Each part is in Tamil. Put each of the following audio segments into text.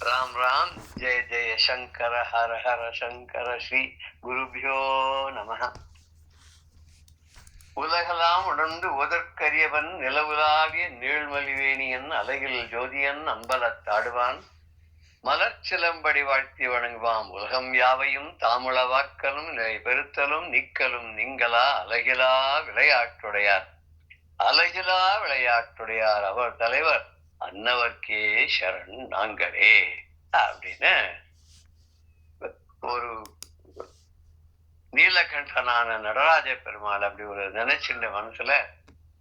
ராம் ராம். ஜெய ஜெய சங்கர ஹர ஹர சங்கர. ஸ்ரீ குருபியோ நம. உலகெல்லாம் உணர்ந்து உதற்கரியவன் நிலவுலாவிய நீழ்மலிவேணியன் அலகில் ஜோதியன் அம்பலத்தாடுவான் மலர்ச்சிலம்படி வாழ்த்தி வணங்குவான் உலகம் யாவையும் தாமுளவாக்கலும் நிலை பெருத்தலும் நிக்கலும் நீங்களா அலகிலா விளையாட்டுடையார். அலகிலா விளையாட்டுடையார் அவர் தலைவர் அன்னவர்க்கே சரண் நாங்களே அப்படின்னு ஒரு நீலகண்டனான நடராஜ பெருமாள் அப்படி ஒரு நினைச்சிருந்த மனசுல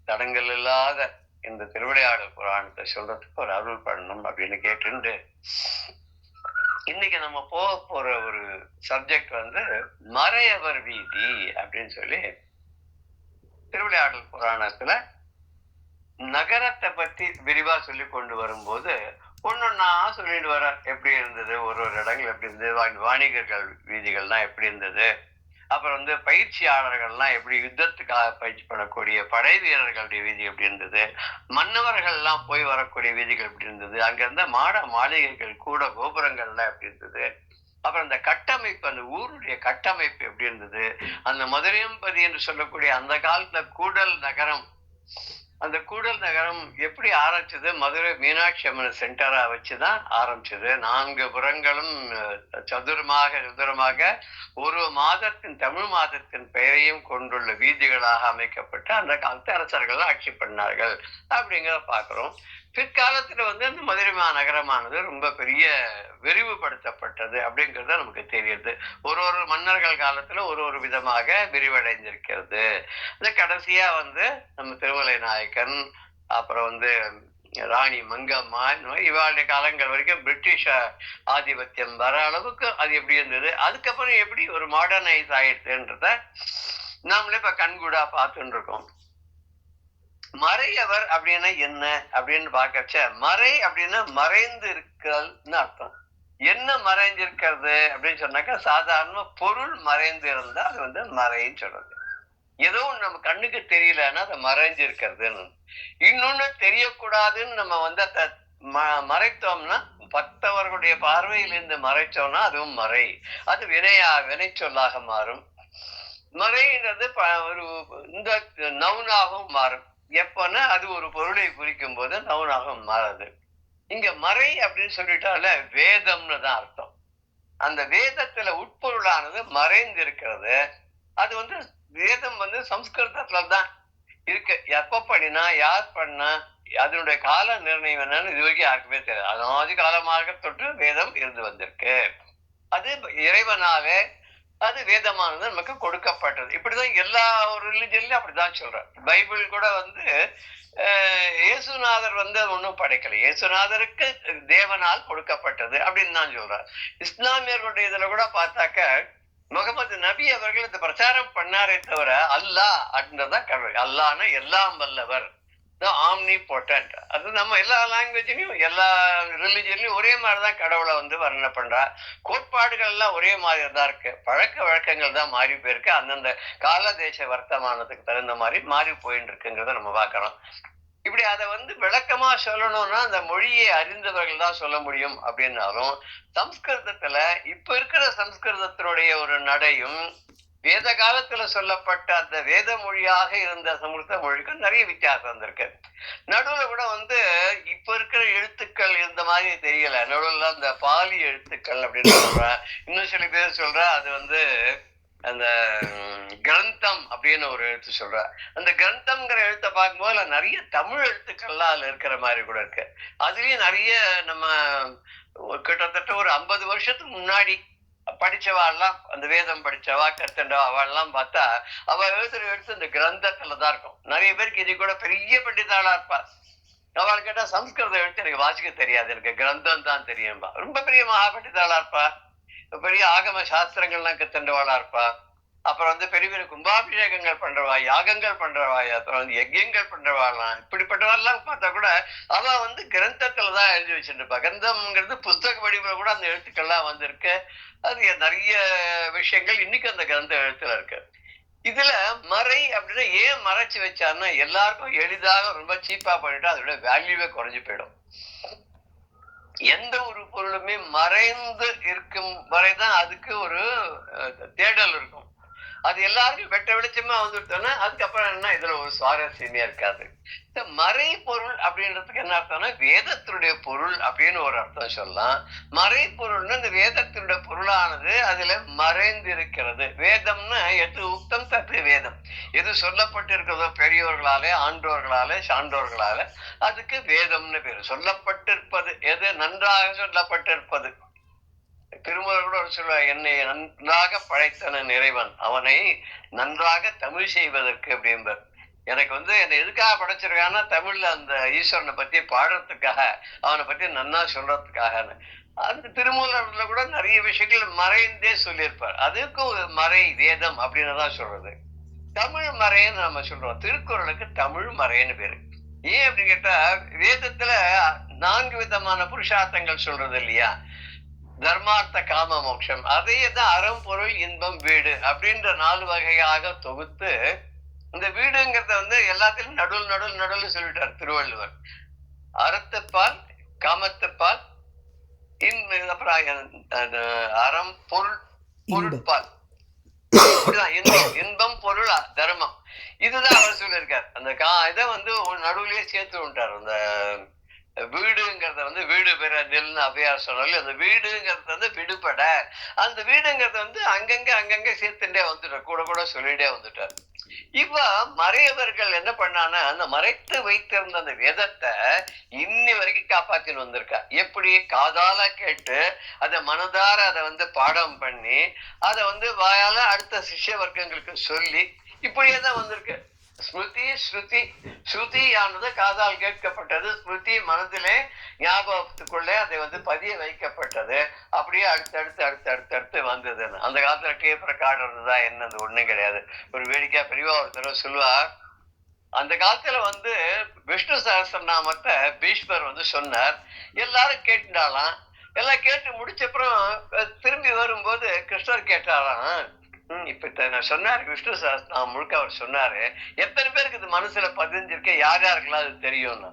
தடங்கள் இல்லாத இந்த திருவிளையாடல் புராணத்தை சொல்றதுக்கு ஒரு அருள் பண்ணணும் அப்படின்னு கேட்டு இன்னைக்கு நம்ம போற ஒரு சப்ஜெக்ட் மறையவர் வீதி அப்படின்னு சொல்லி திருவிளையாடல் புராணத்துல நகரத்தை பத்தி விரிவா சொல்லி கொண்டு வரும்போது ஒன்னொன்னா சொல்லிட்டு வர எப்படி இருந்தது, ஒரு இடங்கள் எப்படி இருந்தது, வாணிகர்கள் வீதிகள்லாம் எப்படி இருந்தது, அப்புறம் பயிற்சியாளர்கள்லாம் எப்படி யுத்தத்துக்காக பயிற்சி பண்ணக்கூடிய படை வீரர்களுடைய வீதி எப்படி இருந்தது, மன்னவர்கள்லாம் போய் வரக்கூடிய வீதிகள் எப்படி இருந்தது, அங்க இருந்த மாளிகைகள் கூட கோபுரங்கள்லாம் எப்படி இருந்தது, அப்புறம் அந்த கட்டமைப்பு, அந்த ஊருடைய கட்டமைப்பு எப்படி இருந்தது, அந்த மதுரையம்பதி என்று சொல்லக்கூடிய அந்த காலத்துல கூடல் நகரம், அந்த கூடல் நகரம் எப்படி ஆரம்பிச்சது, மதுரை மீனாட்சி அம்மன் சென்டரா வச்சுதான் ஆரம்பிச்சது. 4 புறங்களும் சதுரமாக ஒரு மாதத்தின் தமிழ் மாதத்தின் பெயரையும் கொண்டுள்ள வீதிகளாக அமைக்கப்பட்டு அந்த காலத்து அரசர்கள் ஆட்சி பண்ணார்கள் அப்படிங்கிறத பாக்குறோம். பிற்காலத்துல அந்த மதுரை மாநகரமானது ரொம்ப பெரிய விரிவுபடுத்தப்பட்டது அப்படிங்கிறத நமக்கு தெரியுது. ஒரு மன்னர்கள் காலத்துல ஒரு விதமாக விரிவடைந்திருக்கிறது. கடைசியா நம்ம திருமலை நாயக்கன், அப்புறம் ராணி மங்கம்மா, இவாளுடைய காலங்கள் வரைக்கும் பிரிட்டிஷ் ஆதிபத்தியம் வர அளவுக்கு அது எப்படி இருந்தது, அதுக்கப்புறம் எப்படி ஒரு மாடர்னைஸ் ஆயிடுச்சுன்றத நாமளே இப்ப கண்கூடா பார்த்துட்டு இருக்கோம். மறையவர் அப்படின்னா என்ன அப்படின்னு பாக்கச்ச, மறை அப்படின்னா மறைந்து இருக்கிறதுன்னு அர்த்தம். என்ன மறைஞ்சிருக்கிறது அப்படின்னு சொன்னாக்கா, சாதாரண பொருள் மறைந்து இருந்தா அது மறைன்னு சொல்றது. ஏதோ நம்ம கண்ணுக்கு தெரியலன்னா அது மறைஞ்சு இருக்கிறதுன்னு. இன்னொன்னு தெரியக்கூடாதுன்னு நம்ம அதை மறைத்தோம்னா, பக்தவர்களுடைய பார்வையிலிருந்து மறைச்சோம்னா அதுவும் மறை, அது வினை சொல்லாக மாறும். மறைன்றது ஒரு இந்த நவுனாகவும் மாறும். எப்பன்னா அது ஒரு பொருளை குறிக்கும் போது நவுனாகவும் மாறுது. இங்க மறை அப்படின்னு சொல்லிட்டால வேதம்னு தான் அர்த்தம். அந்த வேதத்துல உட்பொருளானது மறைந்து இருக்கிறது. அது வேதம் சம்ஸ்கிருதத்துலதான் இருக்கு. எப்ப பண்ணினா, யார் பண்ணா, அதனுடைய கால நிர்ணயம் என்னன்னு இது வரைக்கும் யாருக்குமே தெரியாது. அனாதி காலமாக தொட்டு வேதம் இருந்து வந்திருக்கு. அது இறைவனாவே அது வேதமானது நமக்கு கொடுக்கப்பட்டது. இப்படிதான் எல்லா ஒரு ரிலிஜன்லயும் அப்படிதான் சொல்றேன். பைபிள் கூட இயேசுநாதர் ஒன்னும் படைக்கல, இயேசுநாதருக்கு தேவனால் கொடுக்கப்பட்டது அப்படின்னு தான் சொல்றார். இஸ்லாமியர்களுடைய இதுல கூட பார்த்தாக்க முகமது நபி அவர்கள் இந்த பிரச்சாரம் பண்ணாரே தவிர அல்லாஹ் அப்படின்றதான் கடவுள். அல்லாஹ்னா எல்லாம் வல்லவர், ஆம்னி பொட்டன்ட். அது நம்ம எல்லா லாங்குவேஜ்லயும் எல்லா ரிலிஜன்லயும் ஒரே மாதிரிதான் கடவுளை வர்ணனை பண்றா. கோட்பாடுகள் எல்லாம் ஒரே மாதிரி தான் இருக்கு. பழக்க வழக்கங்கள் தான் மாறி போயிருக்கு. அந்தந்த கால தேச வர்த்தமானத்துக்கு தகுந்த மாதிரி மாறி போயிட்டு இருக்குங்கிறத நம்ம பார்க்கறோம். இப்படி அதை விளக்கமா சொல்லணும்னா அந்த மொழியை அறிந்தவர்கள் தான் சொல்ல முடியும். அப்படின்னாலும் சம்ஸ்கிருதத்துல இப்ப இருக்கிற சம்ஸ்கிருதத்தினுடைய ஒரு நடையும் வேத காலத்துல சொல்லப்பட்ட அந்த வேத மொழியாக இருந்த சமஸ்கிருத மொழிக்கும் நிறைய வித்தியாசம் வந்திருக்கு. நடுவுல கூட இப்ப இருக்கிற எழுத்துக்கள் இருந்த மாதிரி தெரியல. நடுவுல அந்த பாலி எழுத்துக்கள் அப்படின்னு சொல்ற, இன்னும் சில பேர் சொல்ற அது அந்த கிரந்தம் அப்படின்னு ஒரு எழுத்து சொல்ற. அந்த கிரந்தம்ங்கிற எழுத்தை பார்க்கும்போது நிறைய தமிழ் எழுத்துக்கள்லாம் அதுல இருக்கிற மாதிரி கூட இருக்கு. அதுலயும் நிறைய நம்ம கிட்டத்தட்ட ஒரு 50 வருஷத்துக்கு முன்னாடி படிச்சவாள்லாம், அந்த வேதம் படிச்சவா கத்தண்டவா அவள்லாம் பார்த்தா அவ எழுத்து இந்த கிரந்தத்துலதான் இருக்கும். நிறைய பேருக்கு இது கூட பெரிய பண்டிதாளா இருப்பா. அவள் கேட்டா சம்ஸ்கிருத எழுத்து எனக்கு வாசிக்க தெரியாது, எனக்கு கிரந்தம் தான் தெரியும்பா. ரொம்ப பெரிய மகா பண்டிதாளா இருப்பா. பெரிய ஆகம சாஸ்திரங்கள்லாம் கத்தண்டவாளா இருப்பா. அப்புறம் பெரிய பெரிய கும்பாபிஷேகங்கள் பண்றவா, யாகங்கள் பண்றவா, அப்புறம் யஜ்யங்கள் பண்றவாலாம். இப்படிப்பட்டவாள்லாம் பார்த்தா கூட அவ கிரந்தத்துலதான் எழுதி வச்சுருப்பா. கிரந்தம்ங்கிறது புஸ்தக வடிவுல கூட அந்த எழுத்துக்கள்லாம் வந்திருக்கு. அது நிறைய விஷயங்கள் இன்னைக்கு அந்த கிரந்த எழுத்துல இருக்கு. இதுல மறை அப்படின்னா ஏன் மறைச்சு வச்சாருன்னா, எல்லாருக்கும் எளிதாக ரொம்ப சீப்பா பண்ணிட்டு அதோட வேல்யூவே குறைஞ்சு போயிடும். எந்த ஒரு பொருளுமே மறைந்து இருக்கும் வரைதான் அதுக்கு ஒரு தேடல் இருக்கும். அது எல்லாருக்கும் வெட்ட வெளிச்சமா வந்துட்டோம்னா அதுக்கப்புறம் என்ன இதுல ஒரு சுவாரஸ்யமே இருக்காது. இந்த மறைபொருள் அப்படின்றதுக்கு என்ன அர்த்தம்னா வேதத்தினுடைய பொருள் அப்படின்னு ஒரு அர்த்தம் சொல்லலாம். மறைபொருள்னு இந்த வேதத்தினுடைய பொருளானது அதுல மறைந்திருக்கிறது. வேதம்னா எது உக்தம் தத்து வேதம். எது சொல்லப்பட்டு இருக்கிறதோ பெரியோர்களாலே, ஆண்டோர்களாலே, சான்றோர்களால அதுக்கு வேதம்னு பேரு. சொல்லப்பட்டிருப்பது எது நன்றாக சொல்லப்பட்டிருப்பது. திருமூலர் கூட ஒரு சொல்லுவார், என்னை நன்றாக படைத்தன இறைவன் அவனை நன்றாக தமிழ் செய்வதற்கு அப்படிம்பார். எனக்கு என்னை எதுக்காக படைச்சிருக்கான்னா தமிழ்ல அந்த ஈஸ்வரனை பத்தி பாடுறதுக்காக, அவனை பத்தி நன்னா சொல்றதுக்காக. அந்த திருமூலர்ல கூட நிறைய விஷயங்கள் மறைந்தே சொல்லியிருப்பார். அதுக்கும் ஒரு மறை வேதம் அப்படின்னு தான் சொல்றது. தமிழ் மறைன்னு நம்ம சொல்றோம். திருக்குறளுக்கு தமிழ் மறைன்னு பேரு. ஏன் அப்படின்னு கேட்டா வேதத்துல 4 விதமான புருஷார்த்தங்கள் சொல்றது இல்லையா? தர்மார்த்த காம மோட்சம், அதையே தான் அறம் பொருள் இன்பம் வீடு அப்படின்ற 4 வகையாக தொகுத்து இந்த வீடுங்கிறத எல்லாத்திலும் நடுவில் சொல்லிட்டார் திருவள்ளுவர். அறத்துப்பால், காமத்துப்பால், அப்புறம் அறம் பொருள் பொருட்பால், இன்பம் பொருள் தர்மம். இதுதான் அவர் சொல்லியிருக்கார். அந்த இதை நடுவுலயே சேர்த்து விட்டார். அந்த வீடுங்கிறத வீடு பெற நெல்னு அவையார் சொன்னாலும் அந்த வீடுங்கிறது விடுபட அந்த வீடுங்கிறத அங்கங்க சேர்த்துட்டே வந்துட்டார். கூட கூட சொல்லிட்டே வந்துட்டார். இப்ப மறையவர்கள் என்ன பண்ணான்னா அந்த மறைத்து வைத்திருந்த அந்த வேதத்தை இன்னி வரைக்கும் காப்பாத்தின்னு வந்திருக்கா. எப்படி? காதால கேட்டு அதை மனதார அதை பாடம் பண்ணி அதை வாயால அடுத்த சிஷ்ய வர்க்கங்களுக்கு சொல்லி இப்படியேதான் வந்திருக்கு. ஸ்மிருதி ஸ்ருதி. ஸ்ருதியானது காதால் கேட்கப்பட்டது, ஸ்மிருதி மனதிலே ஞாபகத்துக்குள்ளே அதை பதிய வைக்கப்பட்டது. அப்படியே அடுத்தடுத்து வந்தது. அந்த காலத்துல டேப் ரெக்கார்டர் இருந்ததா என்னது ஒண்ணும் கிடையாது. ஒரு வேடிக்கையா பெரியவா ஒருத்தர் சொல்லுவார், அந்த காலத்துல விஷ்ணு சஹஸ்ரநாமத்தை பீஷ்மர் சொன்னார். எல்லாரும் கேட்டுட்டாலாம். எல்லாம் கேட்டு முடிச்சப்புறம் திரும்பி வரும்போது கிருஷ்ணர் கேட்டாராம், இப்ப நான் சொன்னாரு விஷ்ணு சஹஸ்ரநாமம் முழுக்க அவர் சொன்னாரு, எத்தனை பேருக்கு இது மனசுல பதிஞ்சிருக்க, யார் யாருக்கெல்லாம் அது தெரியும்னா.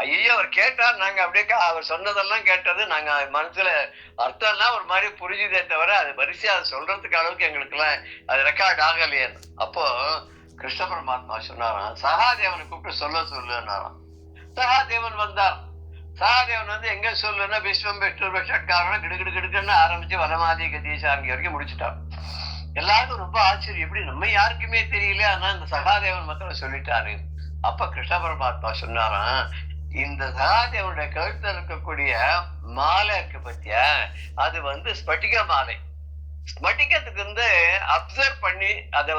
ஐயோ அவர் கேட்டார், நாங்க அப்படியே அவர் சொன்னதெல்லாம் கேட்டது நாங்க மனசுல அர்த்தம்லாம் ஒரு மாதிரி புரிஞ்சுதே தவிர அது வரிசையா அதை சொல்றதுக்கு அளவுக்கு எங்களுக்கு எல்லாம் அது ரெக்கார்ட் ஆகலையே. அப்போ கிருஷ்ண பரமாத்மா சொன்னாராம், சகாதேவனை கூப்பிட்டு சொல்லுன்னாராம். சகாதேவன் வந்தார். சகாதேவன் எங்க சொல்லுன்னா விஸ்வம் பெற்று ஷட்காரணம் கிடுகிடுன்னு ஆரம்பிச்சு வனமாதி கதீசாங்கி வரைக்கும் முடிச்சுட்டான். எல்லாருக்கும் ரொம்ப ஆச்சரியம், எப்படி நம்ம யாருக்குமே தெரியல, ஆனா இந்த சகாதேவன் மாத்திரம் சொல்லிட்டாரு. அப்ப கிருஷ்ண பரமாத்மா சொன்னாராம், இந்த சகாதேவனுடைய கழுத்துல இருக்கக்கூடிய மாலை இருக்கு பத்தியா, அது ஸ்பட்டிக மாலை. ஸ்பட்டிகத்துக்கு அப்சர்வ் பண்ணி அதை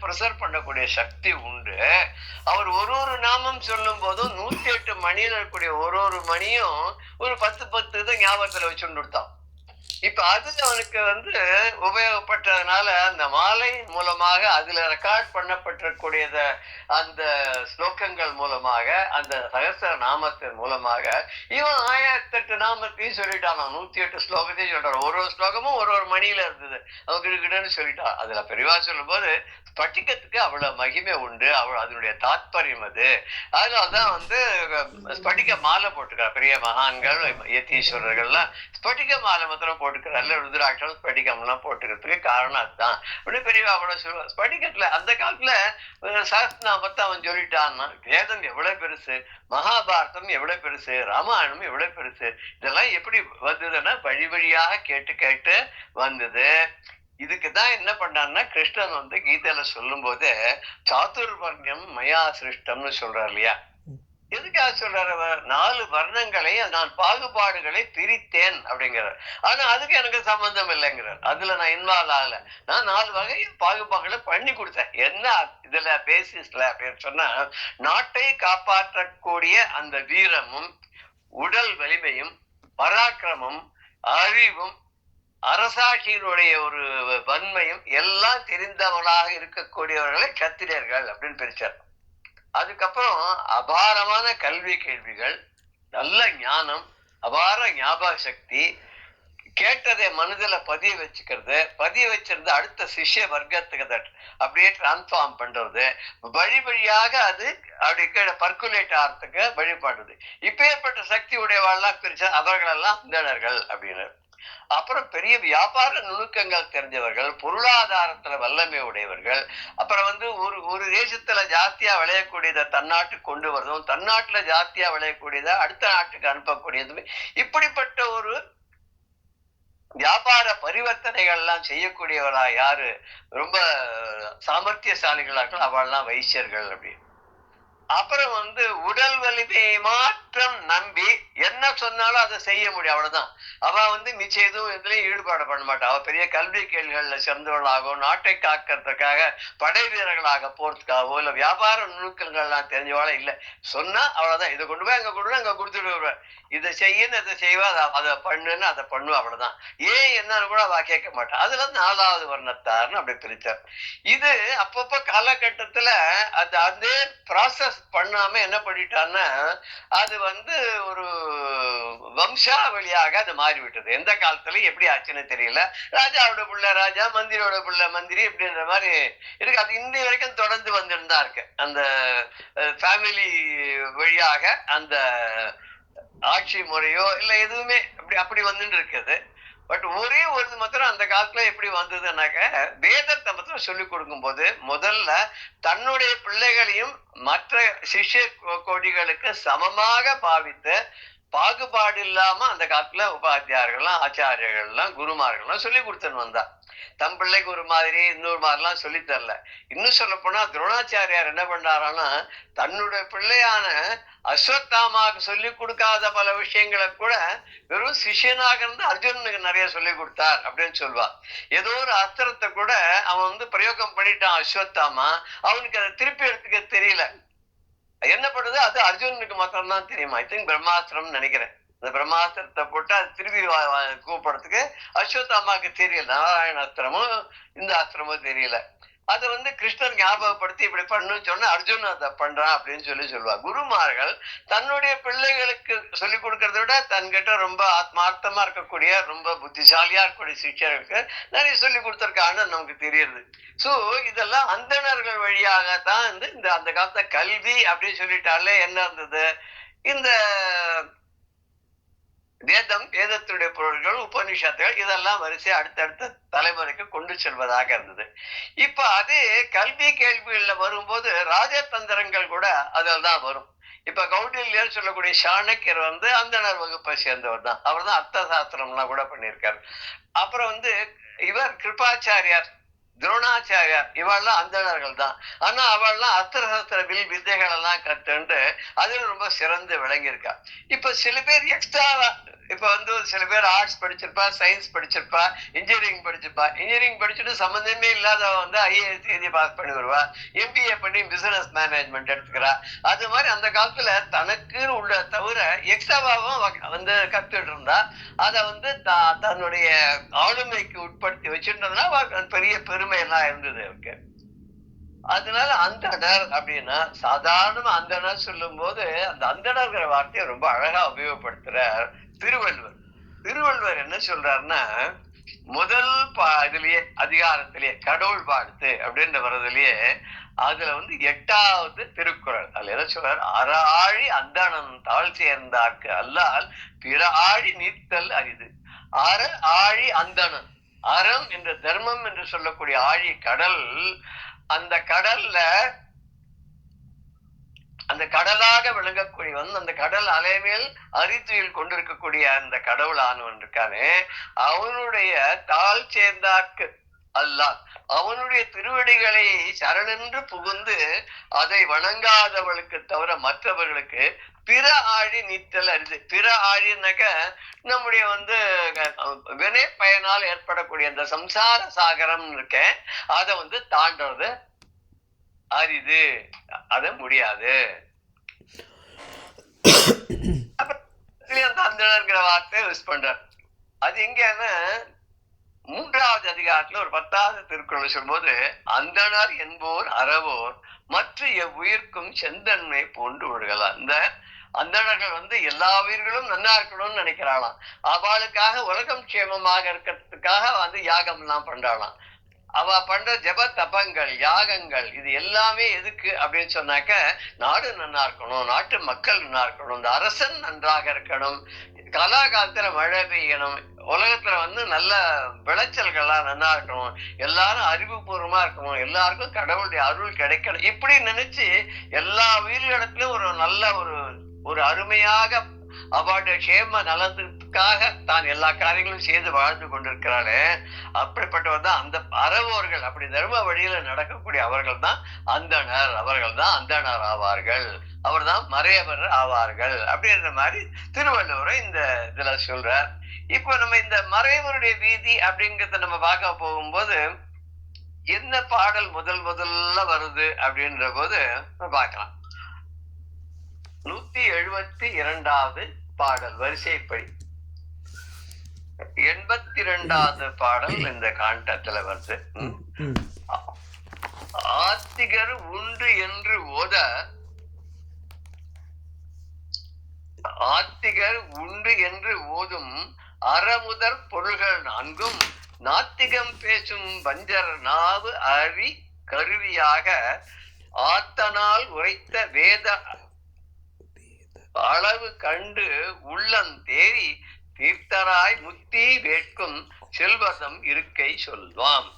ப்ரிசர்வ் பண்ணக்கூடிய சக்தி உண்டு. அவர் ஒரு நாமம் சொல்லும் போதும் 108 மணியில இருக்கக்கூடிய ஒரு மணியும் ஒரு 10 இதை ஞாபகத்துல வச்சுட்டு கொடுத்தான். இப்ப அதுல அவனுக்கு உபயோகப்பட்டதுனால அந்த மாலை மூலமாக அதுல ரெக்கார்ட் பண்ணப்பட்டிருக்கூடியத அந்த ஸ்லோகங்கள் மூலமாக அந்த சகஸ்ர நாமத்தின் மூலமாக இவன் 1008 நாமத்தையும் சொல்லிட்டான். 108 ஸ்லோகத்தையும் சொல்றான். ஒரு ஸ்லோகமும் ஒரு மணியில இருந்தது. அவன் கிடுகிடுன்னு சொல்லிட்டான். அதுல பெரியவா சொல்லும் போது ஸ்பட்டிகத்துக்கு அவ்வளவு மகிமை உண்டு, அதனுடைய தாத்பரியம் அது. அதனாலதான் ஸ்பட்டிக மாலை போட்டுக்கிறார் பெரிய மகான்கள் யதீஸ்வரர்கள்லாம். ஸ்பட்டிக மாலை மாத்திரம் போட்டுக்கிறார். அல்ல ருத்ராட்சம் ஸ்பட்டிகம் எல்லாம் போட்டுக்கிறதுக்கு காரணம் அதுதான். அப்படின்னு பெரியவா கூட சொல்லுவார். ஸ்பட்டிகத்துல அந்த காலத்துல சஹஸ்ரநாமத்தை அவன் சொல்லிட்டான்னா வேதம் எவ்வளவு பெருசு, மகாபாரதம் எவ்வளவு பெருசு, ராமாயணம் எவ்வளவு பெருசு, இதெல்லாம் எப்படி வந்ததுன்னா வழி வழியாக கேட்டு வந்தது. இதுக்குதான் என்ன பண்ணான்னா கிருஷ்ணன் கீதையில சொல்லும் போது சாதுர்வர்ணியம் மயா சிருஷ்டம்னு சொல்றாரு இல்லையா. எதுக்காக சொல்றாரு? 4 வர்ணங்களை நான் பாகுபாடுகளை பிரித்தேன் அப்படிங்கிறார். ஆனா அதுக்கு எனக்கு சம்பந்தம் இல்லைங்கிறார். அதுல நான் இன்வால்வ் ஆகல. நான் 4 வகை பாகுபாடுகளை பண்ணி கொடுத்தேன். என்ன இதுல பேசிஸ்ல அப்படின்னு சொன்னா, நாட்டை காப்பாற்றக்கூடிய அந்த வீரமும் உடல் வலிமையும் பராக்கிரமும் அறிவும் அரசாட்சியினுடைய ஒரு வன்மையும் எல்லாம் தெரிந்தவர்களாக இருக்கக்கூடியவர்களை கத்திரியர்கள் அப்படின்னு பிரிச்சார். அதுக்கப்புறம் அபாரமான கல்வி கேள்விகள், நல்ல ஞானம், அபார ஞாபக சக்தி, கேட்டதை மனதுல பதிய வச்சுக்கிறது, பதிய வச்சிருந்து அடுத்த சிஷ்ய வர்க்கத்துக்கு அப்படியே டிரான்ஸ்ஃபார்ம் பண்றது, வழி வழியாக அது அப்படி பர்குலேட் ஆகிறதுக்கு வழிபடுறது. இப்பேற்பட்ட சக்தி உடையவாள்லாம் பிரிச்சா அவர்களெல்லாம் அந்தணர்கள் அப்படின்னு. அப்புறம் பெரிய வியாபார நுணுக்கங்கள் தெரிஞ்சவர்கள், பொருளாதாரத்துல வல்லமை உடையவர்கள், அப்புறம் ஒரு ஒரு தேசத்துல ஜாஸ்தியா விளையக்கூடியதை தன்னாட்டுக்கு கொண்டு வரதும், தன்னாட்டுல ஜாஸ்தியா விளையக்கூடியதை அடுத்த நாட்டுக்கு அனுப்பக்கூடியதும், இப்படிப்பட்ட ஒரு வியாபார பரிவர்த்தனைகள் எல்லாம் செய்யக்கூடியவளா யாரு ரொம்ப சாமர்த்தியசாலிகளாக்கள், அவள்லாம் வைசியர்கள் அப்படின்னு. அப்புறம் உடல் வலிமையை மாற்றம் நம்பி என்ன சொன்னாலும் அதை செய்ய முடியும், அவ்வளவுதான். அவ மிச்சம் எதுவும் இதுலயும் ஈடுபாடு பண்ண மாட்டா. அவ பெரிய கல்வி கேள்விகள்ல சிறந்தவர்களாகவோ, நாட்டை காக்கிறதுக்காக படை வீரர்களாக போறதுக்காகவோ, இல்ல வியாபார நுணுக்கங்கள்லாம் தெரிஞ்சவாள இல்ல. சொன்னா அவ்வளவுதான், இதை கொண்டு போய் அங்க கொண்டு போய் அங்க கொடுத்துட்டு வருவேன், இதை செய்யன்னு அதை செய்வா, அதை பண்ணுன்னு அதை பண்ணுவா, அவ்வளவுதான். ஏன் என்னன்னு கூட அவ கேட்க மாட்டான். அதுல 4வது வர்ணத்தார்னு அப்படி பிரிச்சார். இது அப்பப்ப காலகட்டத்துல அதே ப்ராசஸ் பண்ணாம என்ன பண்ணிட்டான்னா, அது ஒரு வம்சாவளியாக அது மாறிவிட்டது. எந்த காலத்துல எப்படி ஆச்சுன்னு தெரியல. ராஜாவோட பிள்ளை ராஜா, மந்திரியோட பிள்ளை மந்திரி அப்படின்ற மாதிரி இருக்கு. அது இன்னை வரைக்கும் தொடர்ந்து வந்துட்டு இருக்கு. அந்த ஃபேமிலி வழியாக அந்த ஆட்சி முறையோ இல்ல எதுவுமே அப்படி வந்துட்டு இருக்குது. பட் ஒரே ஒரு மாத்திரம் அந்த காலத்துல எப்படி வந்ததுன்னாக்க, வேதத்தை மாத்திரம் சொல்லிக் கொடுக்கும் போது முதல்ல தன்னுடைய பிள்ளைகளையும் மற்ற சிஷ்ய கோடிகளுக்கு சமமாக பாவித்து, பாகுபாடு இல்லாம அந்த காலத்துல உபாத்தியார்கள்லாம் ஆச்சாரியர்கள்லாம் குருமார்கள்லாம் சொல்லி கொடுத்துன்னு வந்தா. தம் பிள்ளைக்கு ஒரு மாதிரி இன்னொரு மாதிரிலாம் சொல்லி தரல. இன்னும் சொல்ல போனா துரோணாச்சாரியார் என்ன பண்ணாரான்னா, தன்னுடைய பிள்ளையான அஸ்வத்தாமாவுக்கு சொல்லி கொடுக்காத பல விஷயங்களை கூட வெறும் சிஷியனாக இருந்து அர்ஜுனனுக்கு நிறைய சொல்லி கொடுத்தார் அப்படின்னு சொல்லுவா. ஏதோ ஒரு அஸ்திரத்தை கூட அவன் பிரயோகம் பண்ணிட்டான் அஸ்வத்தாமா, அவனுக்கு அதை திருப்பி எடுத்துக்க தெரியல. என்ன பண்ணுது, அது அர்ஜுனனுக்கு மாத்திரம் தான் தெரியுமா. ஐ திங்க் பிரம்மாஸ்திரம் நினைக்கிறேன். அந்த பிரம்மாஸ்திரத்தை போட்டு அது திருப்பி கூப்பிடுறதுக்கு அஸ்வத்தாமாவுக்கு தெரியல. நாராயண அஸ்திரமும் இந்த அஸ்திரமும் தெரியல. அதை கிருஷ்ணன் ஞாபகப்படுத்தி இப்படி பண்ணுன்னு சொன்னா அர்ஜுன் அதை பண்றான் அப்படின்னு சொல்லுவா. குருமார்கள் தன்னுடைய பிள்ளைகளுக்கு சொல்லிக் கொடுக்கறத விட தன்கிட்ட ரொம்ப ஆத்மார்த்தமா இருக்கக்கூடிய ரொம்ப புத்திசாலியா இருக்கக்கூடிய சிஷ்யர்களுக்கு நிறைய சொல்லி கொடுத்திருக்கான்னு நமக்கு தெரியுது. சோ இதெல்லாம் அந்தணர்கள் வழியாகத்தான் இந்த அந்த காலத்துல கல்வி அப்படின்னு சொல்லிட்டாலே என்ன இருந்தது, இந்த வேதம், வேதத்துடைய பொருள்கள், உபநிஷத்துகள் இதெல்லாம் வரிசை அடுத்தடுத்த தலைமுறைக்கு கொண்டு செல்வதாக இருந்தது. இப்ப அதே கல்வி கேள்விகள்ல வரும்போது ராஜதந்திரங்கள் கூட அதில் தான் வரும். இப்ப கௌடில்யர் சொல்லக்கூடிய சாணக்கியர் அந்தணர் வகுப்பை சேர்ந்தவர் தான். அவர் தான் அர்த்த சாஸ்திரம்லாம் கூட பண்ணியிருக்காரு. அப்புறம் இவர் கிருபாச்சாரியார், துரோணாச்சாரியார், இவெல்லாம் அந்தணர்கள் தான். ஆனா அவள்லாம் அஸ்திர வில் வித்தைகள் எல்லாம் கத்துண்டு அதுல ரொம்ப சிறந்து விளங்கியிருக்கா. இப்ப சில பேர் எக்ஸ்ட்ரா இப்ப சில பேர் ஆர்ட்ஸ் படிச்சிருப்பா, சயின்ஸ் படிச்சிருப்பா, இன்ஜினியரிங் படிச்சிருப்பா. இன்ஜினியரிங் படிச்சுட்டு சம்பந்தமே இல்லாத ஐஏஎஸ் எழுதி பாஸ் பண்ணி வருவா, எம்பிஏ பண்ணி பிசினஸ் மேனேஜ்மெண்ட் எடுத்துக்கிறா. அது மாதிரி அந்த காலத்துல தனக்கு உள்ள தவிர எக்ஸ்ட்ராவாவும் கத்துட்டு இருந்தா. அதை தன்னுடைய ஆளுமைக்கு உட்படுத்தி வச்சுட்டதுன்னா பெரிய பெருமை எல்லாம் இருந்தது அவருக்கு. அதனால அந்தணர் அப்படின்னா சாதாரண அந்தணர் சொல்லும் போது அந்த அந்தணர்கிற வார்த்தையை ரொம்ப அழகா உபயோகப்படுத்துறார் திருவள்ளுவர். திருவள்ளுவர் என்ன சொல்றாருன்னா, முதல் இதுலயே அதிகாரத்திலேயே கடவுள் வாழ்த்து அப்படின்னு வர்றதுலயே அதுல 8வது திருக்குறள் அதுல என்ன சொல்றாரு, அறாழி அந்தணன் தாழ் சேர்ந்தார்க்கு அல்லால் பிற ஆழி நீத்தல் அரிது. ஆழி அந்தணன், அறம் என்ற தர்மம் என்று சொல்லக்கூடிய ஆழி கடல், அந்த கடல்ல அந்த கடலாக விளங்கக்கூடியவன், அந்த கடல் அலைமேல் அரித்துயில் கொண்டிருக்கக்கூடிய அந்த கடவுள் ஆனவன் இருக்கானே, அவனுடைய தாழ் சேர்ந்தார்க்கு அல்லால், அவனுடைய திருவடிகளை சரணென்று புகுந்து அதை வணங்காதவளுக்கு தவிர மற்றவர்களுக்கு பிற ஆழி நீத்தல் அரிது. பிற ஆழினாக்க நம்முடைய வினை பயனால் ஏற்படக்கூடிய அந்த சம்சார சாகரம் இருக்க, அதை தாண்டது அரிது, அது முடியாது. அந்தணர்கிற வார்த்தை யூஸ் பண்றார். அது எங்கன்னா 3வது அதிகாரத்துல ஒரு 10வது திருக்குறள் சொல்லும்போது, அந்தணர் என்போர் அறவோர் மற்ற எவ்வுயிர்க்கும் செந்தன்மை போன்று ஒழுகலாம். இந்த அந்தணர்கள் வந்து எல்லா உயிர்களும் நன்னா இருக்கணும்னு நினைக்கிறாளாம். அவளுக்காக உலகம் க்ஷேமமாக இருக்கிறதுக்காக வந்து யாகம் எல்லாம் பண்றாளாம். அவ பண்ற ஜப தபங்கள் யாகங்கள் இது எல்லாமே எதுக்கு அப்படின்னு சொன்னாக்க, நாடு நன்னா இருக்கணும், நாட்டு மக்கள் நன்னா இருக்கணும், இந்த அரசன் நன்றாக இருக்கணும், காலாகாலத்துல மழை பெய்யணும், உலகத்துல வந்து நல்ல விளைச்சல்கள்லாம் நல்லா இருக்கணும், எல்லாரும் அறிவுபூர்வமா இருக்கணும், எல்லாருக்கும் கடவுளுடைய அருள் கிடைக்கணும், இப்படி நினைச்சு எல்லா உயிர்களிடத்திலும் ஒரு நல்ல ஒரு ஒரு அருமையாக அவருடைய கேம நலத்துக்காக தான் எல்லா காரியங்களும் செய்து வாழ்ந்து கொண்டிருக்கிறாளே, அப்படிப்பட்டவர் தான் அந்த அறவோர்கள். அப்படி தர்ம வழியில நடக்கக்கூடிய அவர்கள் தான் அந்தணர், அவர்கள் தான் அந்தணர் ஆவார்கள், அவர் தான் மறையவர் ஆவார்கள் அப்படின்ற மாதிரி திருவள்ளுவரை இந்த இதுல சொல்றார். இப்போ நம்ம இந்த மறையவருடைய வீதி அப்படிங்கிறத நம்ம பார்க்க போகும்போது என்ன பாடல் முதல்ல வருது அப்படின்ற போது பார்க்கலாம். 172வது பாடல் வரிசைப்படி 82வது பாடல் இந்த காண்டத்துல வருது. ஆத்திகர் உண்டு என்று ஓத, ஆத்திகர் உண்டு என்று ஓதும் அறமுதற் பொருள்கள் நான்கும் நாத்திகம் பேசும் வஞ்சர் நாவு அறி கருவியாக ஆத்தனால் உரைத்த வேத அளவு கண்டு உள்ளம் தேறி தீர்த்தராய் முத்தி வேட்கும் செல்வதம் இருக்கை சொல்வாம்.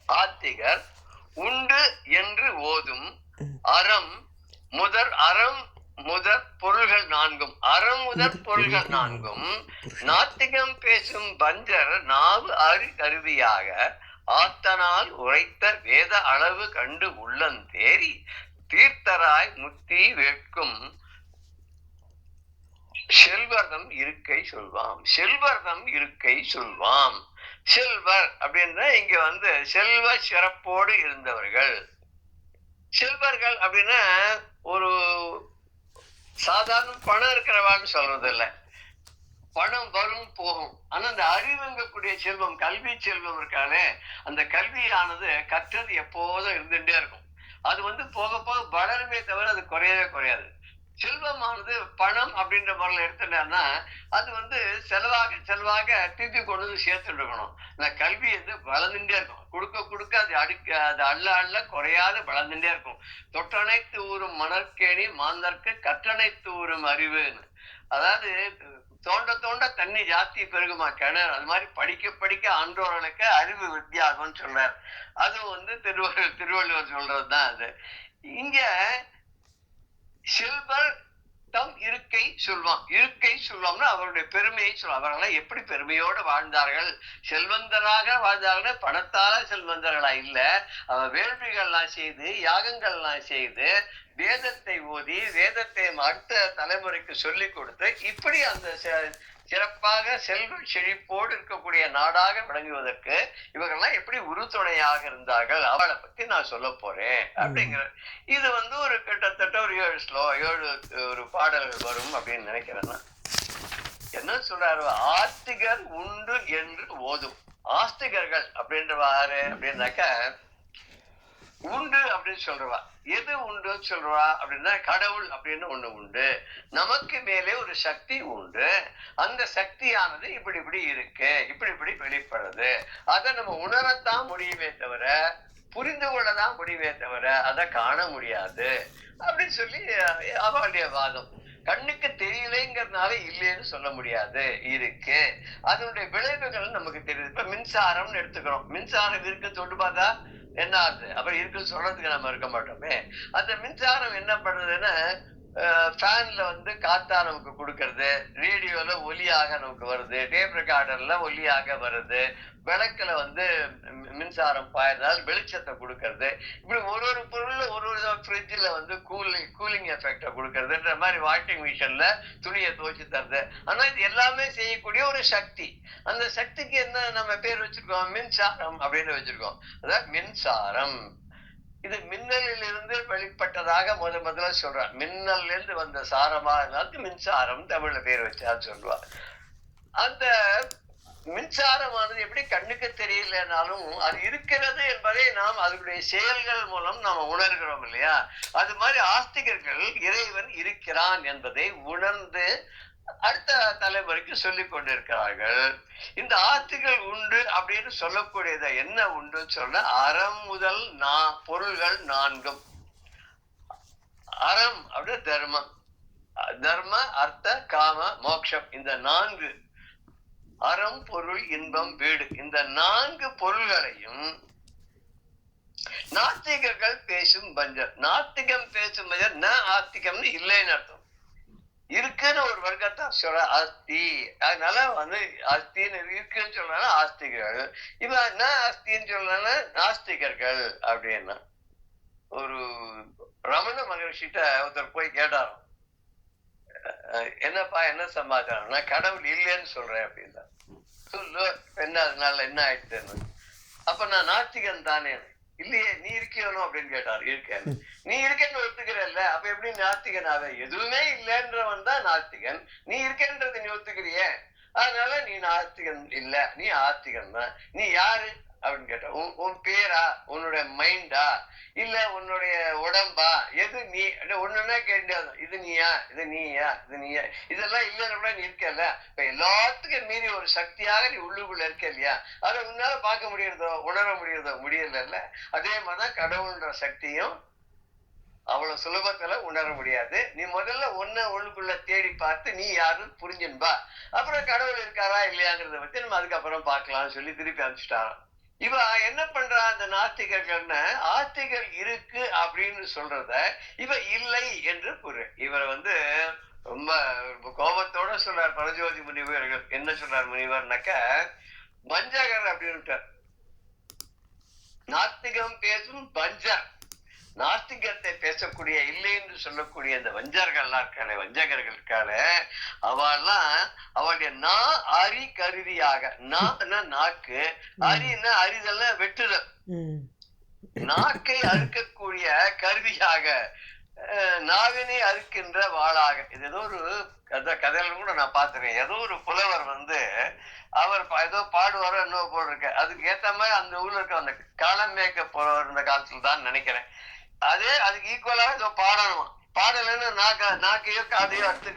ஆத்திகர் உண்டு என்று ஓதும் அறம் முதற் பொருள்கள் நான்கும், அறம் முதற் பொருள்கள் நான்கும் நாத்திகம் பேசும் பஞ்சர் நாவு அறி கருவியாக ஆத்தனால் உரைத்த வேத அளவு கண்டு உள்ளம் தேறி தீர்த்தராய் முத்தி வேட்கும் செல்வர்தம் இருக்கை சொல்வாம். செல்வர்தம் இருக்கை சொல்வாம். செல்வர் அப்படின்னா இங்க வந்து செல்வ சிறப்போடு இருந்தவர்கள். செல்வர்கள் அப்படின்னா ஒரு சாதாரண பணம் இருக்கிறவான்னு சொல்றது இல்லை. பணம் வரும் போகும். ஆனா அந்த அறிவுங்கக்கூடிய செல்வம், கல்வி செல்வம் இருக்கானே, அந்த கல்வியானது கற்றது எப்போதும் இருந்துட்டே இருக்கும். அது வந்து போக போக வளருமே தவிர அது குறையவே குறையாது. செல்வமானது பணம் அப்படின்ற முறையில் எடுத்துட்டோம்னா அது வந்து செலவாக திருப்பி கொண்டு வந்து சேர்த்துட்டு இருக்கணும். இந்த கல்வி வந்து வளர்ந்துட்டே இருக்கும். கொடுக்க அது அது அள்ள குறையாது வளர்ந்துட்டே இருக்கும். தொட்டனைத்து ஊரும் மணற்கேணி மாந்தர்க்கு கற்றனைத்து ஊரும் அறிவுன்னு. அதாவது தோண்ட தண்ணி ஜாஸ்தி பெருகுமா கிணறு, அது மாதிரி படிக்க ஆன்றோர்களுக்கு அறிவு வித்தியாகும்னு சொல்றார். அது வந்து திருவள்ளுவர் சொல்றதுதான் அது. இங்க செல்வர் தம் இருக்கை சொல்வான். இருக்கை சொல்வாம்னா அவருடைய பெருமையை சொல்லுவாங்க. அவர்கள் எப்படி பெருமையோடு வாழ்ந்தார்கள், செல்வந்தராக வாழ்ந்தார்கள், பணத்தால செல்வந்தர்களா இல்ல, வேள்விகள்லாம் செய்து யாகங்கள்லாம் செய்து வேதத்தை ஓதி வேதத்தை அடுத்த தலைமுறைக்கு சொல்லி கொடுத்து இப்படி அந்த சிறப்பாக செல்வ செழிப்போடு இருக்கக்கூடிய நாடாக விளங்குவதற்கு இவர்கள்லாம் எப்படி உறுதுணையாக இருந்தார்கள், அவளை பத்தி நான் சொல்ல போறேன் அப்படிங்கிற. இது வந்து ஒரு கிட்டத்தட்ட ஒரு 7 ஒரு பாடல்கள் வரும் அப்படின்னு நினைக்கிறேன்னா. என்ன சொல்றாரு? ஆஸ்திகர் உண்டு என்று ஓதும். ஆஸ்திகர்கள் அப்படின்றவாரு அப்படின்னாக்க உண்டு அப்படின்னு சொல்றவா. எது உண்டுன்னு சொல்றா அப்படின்னா கடவுள் அப்படின்னு ஒண்ணு உண்டு, நமக்கு மேலே ஒரு சக்தி உண்டு, அந்த சக்தியானது இப்படி இருக்கு, இப்படி வெளிப்படுது, அதை நம்ம உணரத்தான் முடியுமே தவிர புரிந்து கொள்ளதான் முடியுமே தவிர அதை காண முடியாது அப்படின்னு சொல்லி அவளுடைய வாதம். கண்ணுக்கு தெரியலைங்கிறதுனால இல்லைன்னு சொல்ல முடியாது, இருக்கு. அதனுடைய விளைவுகள் நமக்கு தெரியுது. இப்ப மின்சாரம்னு எடுத்துக்கிறோம். மின்சாரம் இருக்கு தொட்டு பார்த்தா என்ன ஆகுது? அப்புறம் இருக்குன்னு சொல்றதுக்கு நம்ம இருக்க மாட்டோமே. அந்த மின்சாரம் என்ன பண்றதுன்னா ஃபேன்ல வந்து காத்தா நமக்கு கொடுக்கறது, ரேடியோல ஒலியாக நமக்கு வருது, டேப் ரெக்கார்டர்ல ஒலியாக வருது, விளக்குல வந்து மின்சாரம் பாயறதால் வெளிச்சத்தை கொடுக்கறது, இப்படி ஒரு பொருள்ல ஒரு ஃப்ரிட்ஜ்ல வந்து கூலிங் எஃபெக்ட கொடுக்கறதுன்ற மாதிரி வாஷிங் மிஷின்ல துணியை துவைச்சு தருது. ஆனா இது எல்லாமே செய்யக்கூடிய ஒரு சக்தி. அந்த சக்திக்கு என்ன நம்ம பேர் வச்சிருக்கோம்? மின்சாரம் அப்படின்னு வச்சிருக்கோம். அதாவது மின்சாரம் இது மின்னலில் இருந்து வெளிப்பட்டதாக முதல்ல சொல்றார். மின்னல்ல இருந்து வந்த சாரமா இருந்தாலும் மின்சாரம் தமிழ்ல பேர் வச்சா சொல்லுவார். அந்த மின்சாரமானது எப்படி கண்ணுக்கு தெரியலனாலும் அது இருக்கிறது என்பதை நாம் அதனுடைய செயல்கள் மூலம் நாம் உணர்கிறோம் இல்லையா? அது மாதிரி ஆஸ்திகர்கள் இறைவன் இருக்கிறான் என்பதை உணர்ந்து அடுத்த தலைமுறைக்கு சொல்லிக் கொண்டிருக்கிறார்கள். இந்த ஆஸ்திகள் உண்டு அப்படின்னு சொல்லக்கூடியத என்ன உண்டுன்னு சொன்ன அறம் முதல் பொருள்கள் 4. அறம் அப்படின்னு தர்மம், தர்ம அர்த்த காம மோட்சம், இந்த 4 அறம் பொருள் இன்பம் வீடு, இந்த 4 பொருள்களையும் நாத்திகர்கள் பேசும் பஞ்சர். நாத்திகம் பேசும் பஞ்சர் ந ஆஸ்திகம்னு இல்லைன்னு அர்த்தம். இருக்குன்னு ஒரு வர்க்கத்தை சொல்ற அஸ்தி. அதனால அஸ்தின்னு இருக்குன்னு சொல்றாங்க ஆஸ்திகர்கள். இவன் ந அஸ்தின்னு சொல்றாங்க நாஸ்திகர்கள். அப்படின்னா ஒரு ரமண மகர்ஷிட்ட ஒருத்தர் போய் கேட்டாராம், என்னப்பா என்ன சமாச்சாரம்? நான் கடவுள் இல்லைன்னு சொல்றேன் அப்படின்னா. சொல்லு என்ன, அதனால என்ன ஆயிடுச்சுன்னு. அப்ப நான் நாஸ்திகன் தானே. இல்லையே, நீ இருக்கணும் அப்படின்னு கேட்டாரு. இருக்கேன். நீ இருக்கேன்னு ஒத்துக்கிறல்ல, அப்ப எப்படி நாஸ்திகன் ஆக? எதுவுமே இல்லைன்றவன் தான் நாஸ்திகன். நீ இருக்கேன்றது நீ ஒத்துக்கிறிய, அதனால நீ நாஸ்திகன் இல்ல, நீ ஆஸ்திகன் தான். நீ யாரு அப்படின்னு கேட்ட, உன் பேரா, உன்னுடைய மைண்டா, இல்ல உன்னுடைய உடம்பா, எது நீ? ஒண்ணுன்னா கேட்டாது, இது நீயா, இது நீயா, இது நீயா, இதெல்லாம் இல்லைன்னு கூட நீ இருக்கல. இப்ப எல்லாத்துக்கும் மீறி ஒரு சக்தியாக நீ உள்ளுக்குள்ள இருக்க இல்லையா? அதை உன்னால பார்க்க முடியறதோ உணர முடியறதோ முடியல. அதே மாதிரிதான் கடவுள்ன்ற சக்தியும் அவ்வளவு சுலபத்துல உணர முடியாது. நீ முதல்ல உள்ளுக்குள்ள தேடி பார்த்து நீ யாருன்னு புரிஞ்சுன்பா, அப்புறம் கடவுள் இருக்காரா இல்லையாங்கிறத பத்தி நம்ம அதுக்கப்புறம் பார்க்கலாம்னு சொல்லி திருப்பி அனுப்பிச்சுட்டாராம். இவ என்ன பண்றா, அந்த நாஸ்திகர்கள்னு ஆஸ்திகள் இருக்கு அப்படின்னு சொல்றத இவ இல்லை என்று கூறு. இவர் ரொம்ப கோபத்தோட சொல்றார் பரஞ்சோதி முனிவர்கள். என்ன சொல்றார் முனிவர்னாக்க, வஞ்சகர் அப்படின்னு. நாஸ்திகம் பேசும் வஞ்சர், நாஸ்திகத்தை பேசக்கூடிய இல்லை என்று சொல்லக்கூடிய இந்த வஞ்சர்கள்லாம் இருக்காளே, வஞ்சகர்கள் இருக்காளே, அவளுடைய அரி கருவியாக, நாக்கு, அரின்னா அரிதல்ல வெட்டுதல், நாக்கை அறுக்கக்கூடிய கருவியாக, நாவினை அறுக்கின்ற வாளாக. இது ஏதோ ஒரு கதையில கூட நான் பாத்துறேன். ஏதோ ஒரு புலவர் அவர் ஏதோ பாடுவாரோ என்னவோ போல் இருக்க, அதுக்கு ஏத்த மாதிரி அந்த ஊர்ல இருக்க அந்த களம் மேய்க்க போறவர் இந்த காலத்துல தான் நினைக்கிறேன். அதுக்கு ஈக்குவலாக ஏதோ பாடணுமா, பாடலன்னு நாக்கையோ காதையோ அடுத்து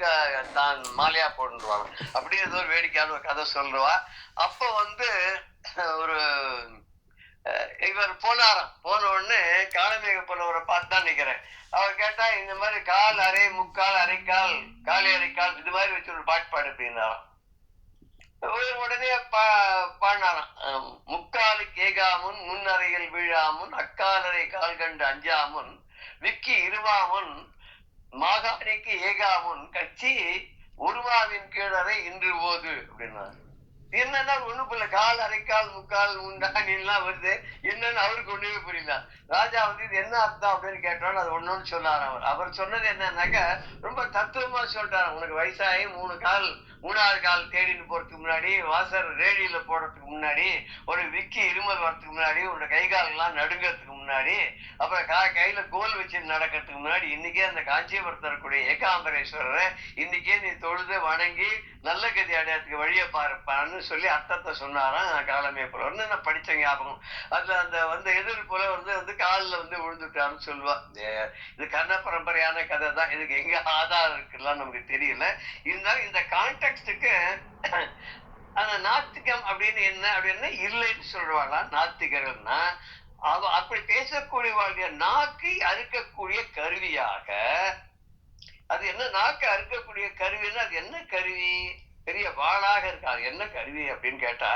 தான் மாலையா போட்டுருவாங்க. அப்படி ஏதோ ஒரு வேடிக்கையான ஒரு கதை சொல்லுவா. அப்ப ஒரு இவர் போனாராம். போன உடனே காலமேக போனவரை பார்த்து தான் நினைக்கிறேன். அவர் கேட்டா, இந்த மாதிரி கால் அரை முக்கால் அரைக்கால் காலி அரைக்கால் இது மாதிரி வச்சு ஒரு பாட்டு பாடு அப்படின்னாராம். உடனே பாடினாராம், முக்காலுக்கு ஏகாமுன் முன்னறையில் வீழாமுன் அக்காலரை கால் கண்டு அஞ்சாமுன் விக்கி இருவாமுன் மாகாணிக்கு ஏகாமுன் கட்சி உருவாவின் கீழறை இன்று போது அப்படின்னா. என்னன்னா ஒண்ணுக்குள்ள கால் அரைக்கால் முக்கால் முண்டானி எல்லாம் வருது, என்னன்னு அவருக்கு ஒண்ணுமே புரியல. ராஜா இது என்ன அர்த்தம் அப்படின்னு கேட்டோன்னு அது ஒண்ணுன்னு சொன்னார். அவர் சொன்னது என்னன்னாக்க ரொம்ப தத்துவமா சொல்லிட்டாரு. உனக்கு வயசாகி 3வது கால் தேடின்னு போறதுக்கு முன்னாடி, வாசர் ரேடியில போடுறதுக்கு முன்னாடி, ஒரு விக்கி இருமல் வர்றதுக்கு முன்னாடி, உன்னோட கை கால் எல்லாம் நடுங்கிறதுக்கு முன்னாடி, அப்புறம் கையில கோல் வச்சு நடக்கிறதுக்கு முன்னாடி, இன்னைக்கே அந்த காஞ்சிபுரத்தில் இருக்கக்கூடிய ஏகாம்பரேஸ்வரரை இன்னைக்கே நீ தொழுது வணங்கி நல்ல கதி அடையறதுக்கு வழியை பாருப்பான்னு சொல்லி அர்த்தத்தை சொன்னாராம் காலமே புலவர்னு நான் படிச்ச ஞாபகம். அதுல அந்த எதிர் புலவர் காலில் விழுந்துட்டாருன்னு சொல்லுவா. இது கர்ண பரம்பரையான கதை தான். இதுக்கு எங்க ஆதாரம் இருக்குல்லாம் நமக்கு தெரியல. இருந்தாலும் இந்த கான்டெக்ஸ்டுக்கு அந்த நாஸ்திகம் அப்படின்னு என்ன அப்படின்னு இல்லைன்னு சொல்லுவாளா நாஸ்திகர்கள்னா, அப்படி பேசக்கூடிய நாக்கை அறுக்கக்கூடிய கருவியாக. அது என்ன நாக்கை அறுக்கக்கூடிய கருவின்னா அது என்ன கருவி? பெரிய வாளாக இருக்கு. அது என்ன கருவி அப்படின்னு கேட்டா,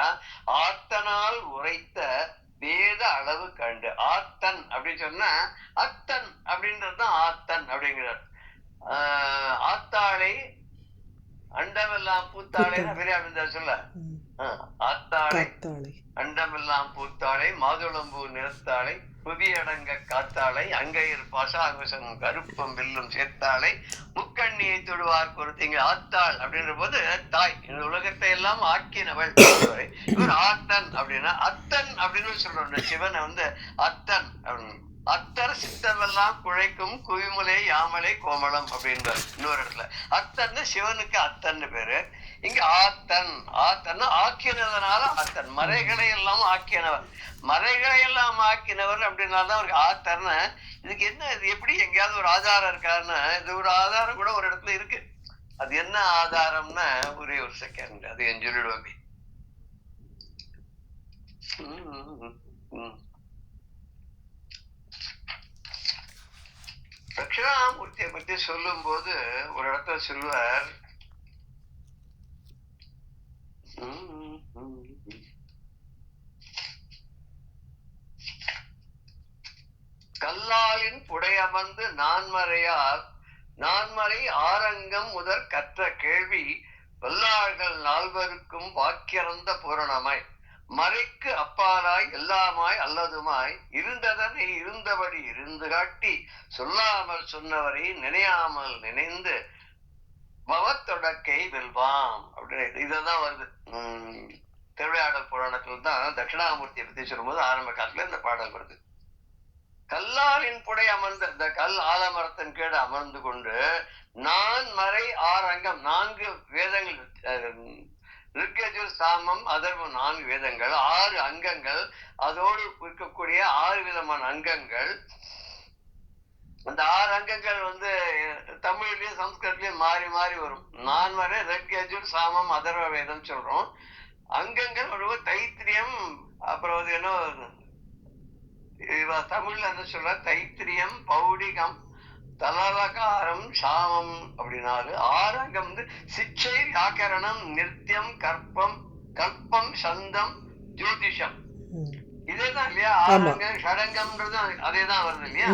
ஆத்தனால் உரைத்த வேத அளவு கண்டு. ஆத்தன் அப்படின்னு சொன்னா அத்தன் அப்படின்றதுதான் ஆத்தன் அப்படிங்கிறார். ஆத்தாளை அண்டமெல்லாம் பூத்தாளை பெரியார் சொல்ல, ஆத்தாளை அண்டமெல்லாம் பூத்தாளை மாதுளம்பூ நிறத்தாளை புவியடங்க காத்தாளை அங்கையர் பாசாங்குசம் கருப்பம் வில்லும் சேர்த்தாளை முக்கண்ணியை தொடுவார் பொறுத்தீங்க. ஆத்தாள் அப்படின்ற போது தாய், இந்த உலகத்தை எல்லாம் ஆக்கினவள். இவர் ஆத்தன் அப்படின்னா அத்தன் அப்படின்னு சொல்றோம். சிவனை அத்தன் அப்படின்னு. அத்தர் சித்தமெல்லாம் குழைக்கும் குவிமுலை யாமலை கோமளம் அப்படின்றார் இன்னொரு இடத்துல. அத்தன்னு சிவனுக்கு அத்தன்னு பேரு. இங்க ஆத்தன், ஆத்தன் ஆக்கினதுனால ஆத்தன், மறைகளை எல்லாம் ஆக்கினவர், மறைகளை எல்லாம் ஆக்கினவர் அப்படின்னால்தான் அவருக்கு ஆத்தர்னு. இதுக்கு என்ன, இது எப்படி எங்கேயாவது ஒரு ஆதாரம் இருக்காருன்னு, இது ஒரு ஆதாரம் கூட ஒரு இடத்துல இருக்கு. அது என்ன ஆதாரம்னா, ஒரே ஒரு செகண்ட், அது என் சொல்லிடுவாங்க. தட்சிணாமூர்த்தியை பத்தி சொல்லும் போது ஒரு இடத்துல சொல்லுவார், கல்லாலின் புடையமர்ந்து நான்மறையால் நான்மறை ஆரங்கம் முதற் கற்ற கேள்வி வல்லார்கள் நால்வருக்கும் வாக்கியறந்த பூரணமாய் மறைக்கு அப்பாலாய் எல்லாமாய் அல்லதுமாய் இருந்ததனை இருந்தபடி இருந்து காட்டி சொல்லாமல் சொன்னவரை நினையாமல் நினைந்து பவத்தொடக்கை வெல்வாம் அப்படின்னு இதுதான் வருது. திருவிளையாடல் புராணத்துல தான் தட்சிணாமூர்த்தியை பத்தி சொல்லும்போது ஆரம்ப காலத்துல இந்த பாடல் வருது. கல்லாலின் புடை அமர்ந்த, இந்த கல் ஆலமரத்தின் கீழே அமர்ந்து கொண்டு நான் மறை ஆரங்கம், 4 வேதங்கள், ரிக்யஜுர் சாமம் அதர்வம் 4 வேதங்கள், 6 அங்கங்கள், அதோடு இருக்கக்கூடிய 6 விதமான அங்கங்கள். அந்த 6 அங்கங்கள் தமிழ்லயும் சம்ஸ்கிருத்லயும் மாறி மாறி வரும். நான் மறை ரிக்யஜுர் சாமம் அதர்வ வேதம் சொல்றோம். அங்கங்கள் ஒரு தைத்திரியம், அப்புறம் என்ன தமிழ்ல என்ன சொல்ற, தைத்திரியம், பௌடிகம், தலலகாரம், சாமம் அப்படின்னாரு. 6 அங்கம் சிச்சை, வியாக்கரணம், நிருத்தியம், கற்பம், கல்பம், சந்தம், ஜோதிஷம். இதேதான் இல்லையா? 6 அங்கம் ஷடங்கம்ன்றது அதேதான் வருது இல்லையா?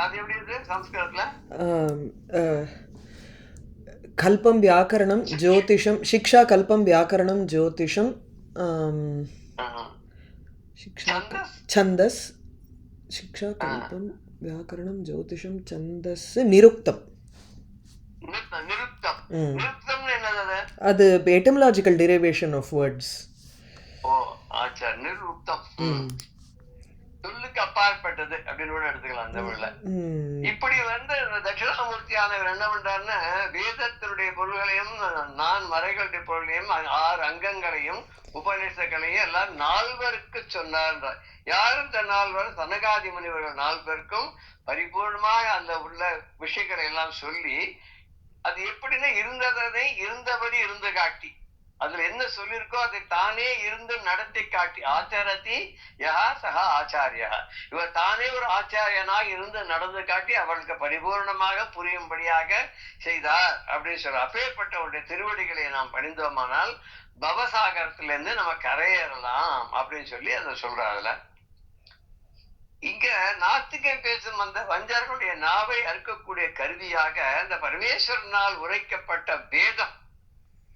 அது எப்படி இருக்கு சம்ஸ்கிருதத்துல? கல்பம், வியாக்கரணம், ஜோதிஷம், சிக்ஷா, கல்பம், வியாக்கரணம், ஜோதிஷம், छंदस, शिक्षा, कल्पम, व्याकरणम, ज्योतिषम, छंदस, निरुक्तम. அது etymological derivation of words. ஓ ஆச்சா, நிருக்தம் சொல்லுக்கு அப்பாற்பட்டது அப்படின்னு கூட எடுத்துக்கலாம் தமிழ்ல. இப்படி தட்சிணாமூர்த்தியானவர் என்ன பண்றாருன்னா, வேதத்தினுடைய பொருள்களையும் நான் மறைகளுடைய பொருளையும் 6 அங்கங்களையும் உபநிஷங்களையும் எல்லாம் 4 சொன்னார். யார் இந்த 4? சனகாதி முனிவர்கள் 4 பரிபூர்ணமாக அந்த உள்ள விஷயங்களை எல்லாம் சொல்லி, அது எப்படின்னா இருந்ததை இருந்தபடி இருந்து காட்டி, அதுல என்ன சொல்லியிருக்கோ அதை தானே இருந்து நடத்தி காட்டி, ஆச்சாரதி யஹா சஹா ஆச்சாரியா, இவர் தானே ஒரு ஆச்சாரியனாக இருந்து நடந்து காட்டி அவளுக்கு பரிபூர்ணமாக புரியும்படியாக செய்தார் அப்படின்னு சொல்ற. அப்பேற்பட்ட அவருடைய திருவடிகளை நாம் பணிந்தோமானால் பவசாகரத்திலிருந்து நம்ம கரையேறலாம் அப்படின்னு சொல்லி அதை சொல்றாருல. இங்க நாத்திகம் பேசும் அந்த வஞ்சர்களுடைய நாவை அறுக்கக்கூடிய கருவியாக அந்த பரமேஸ்வரனால் உரைக்கப்பட்ட வேதம்,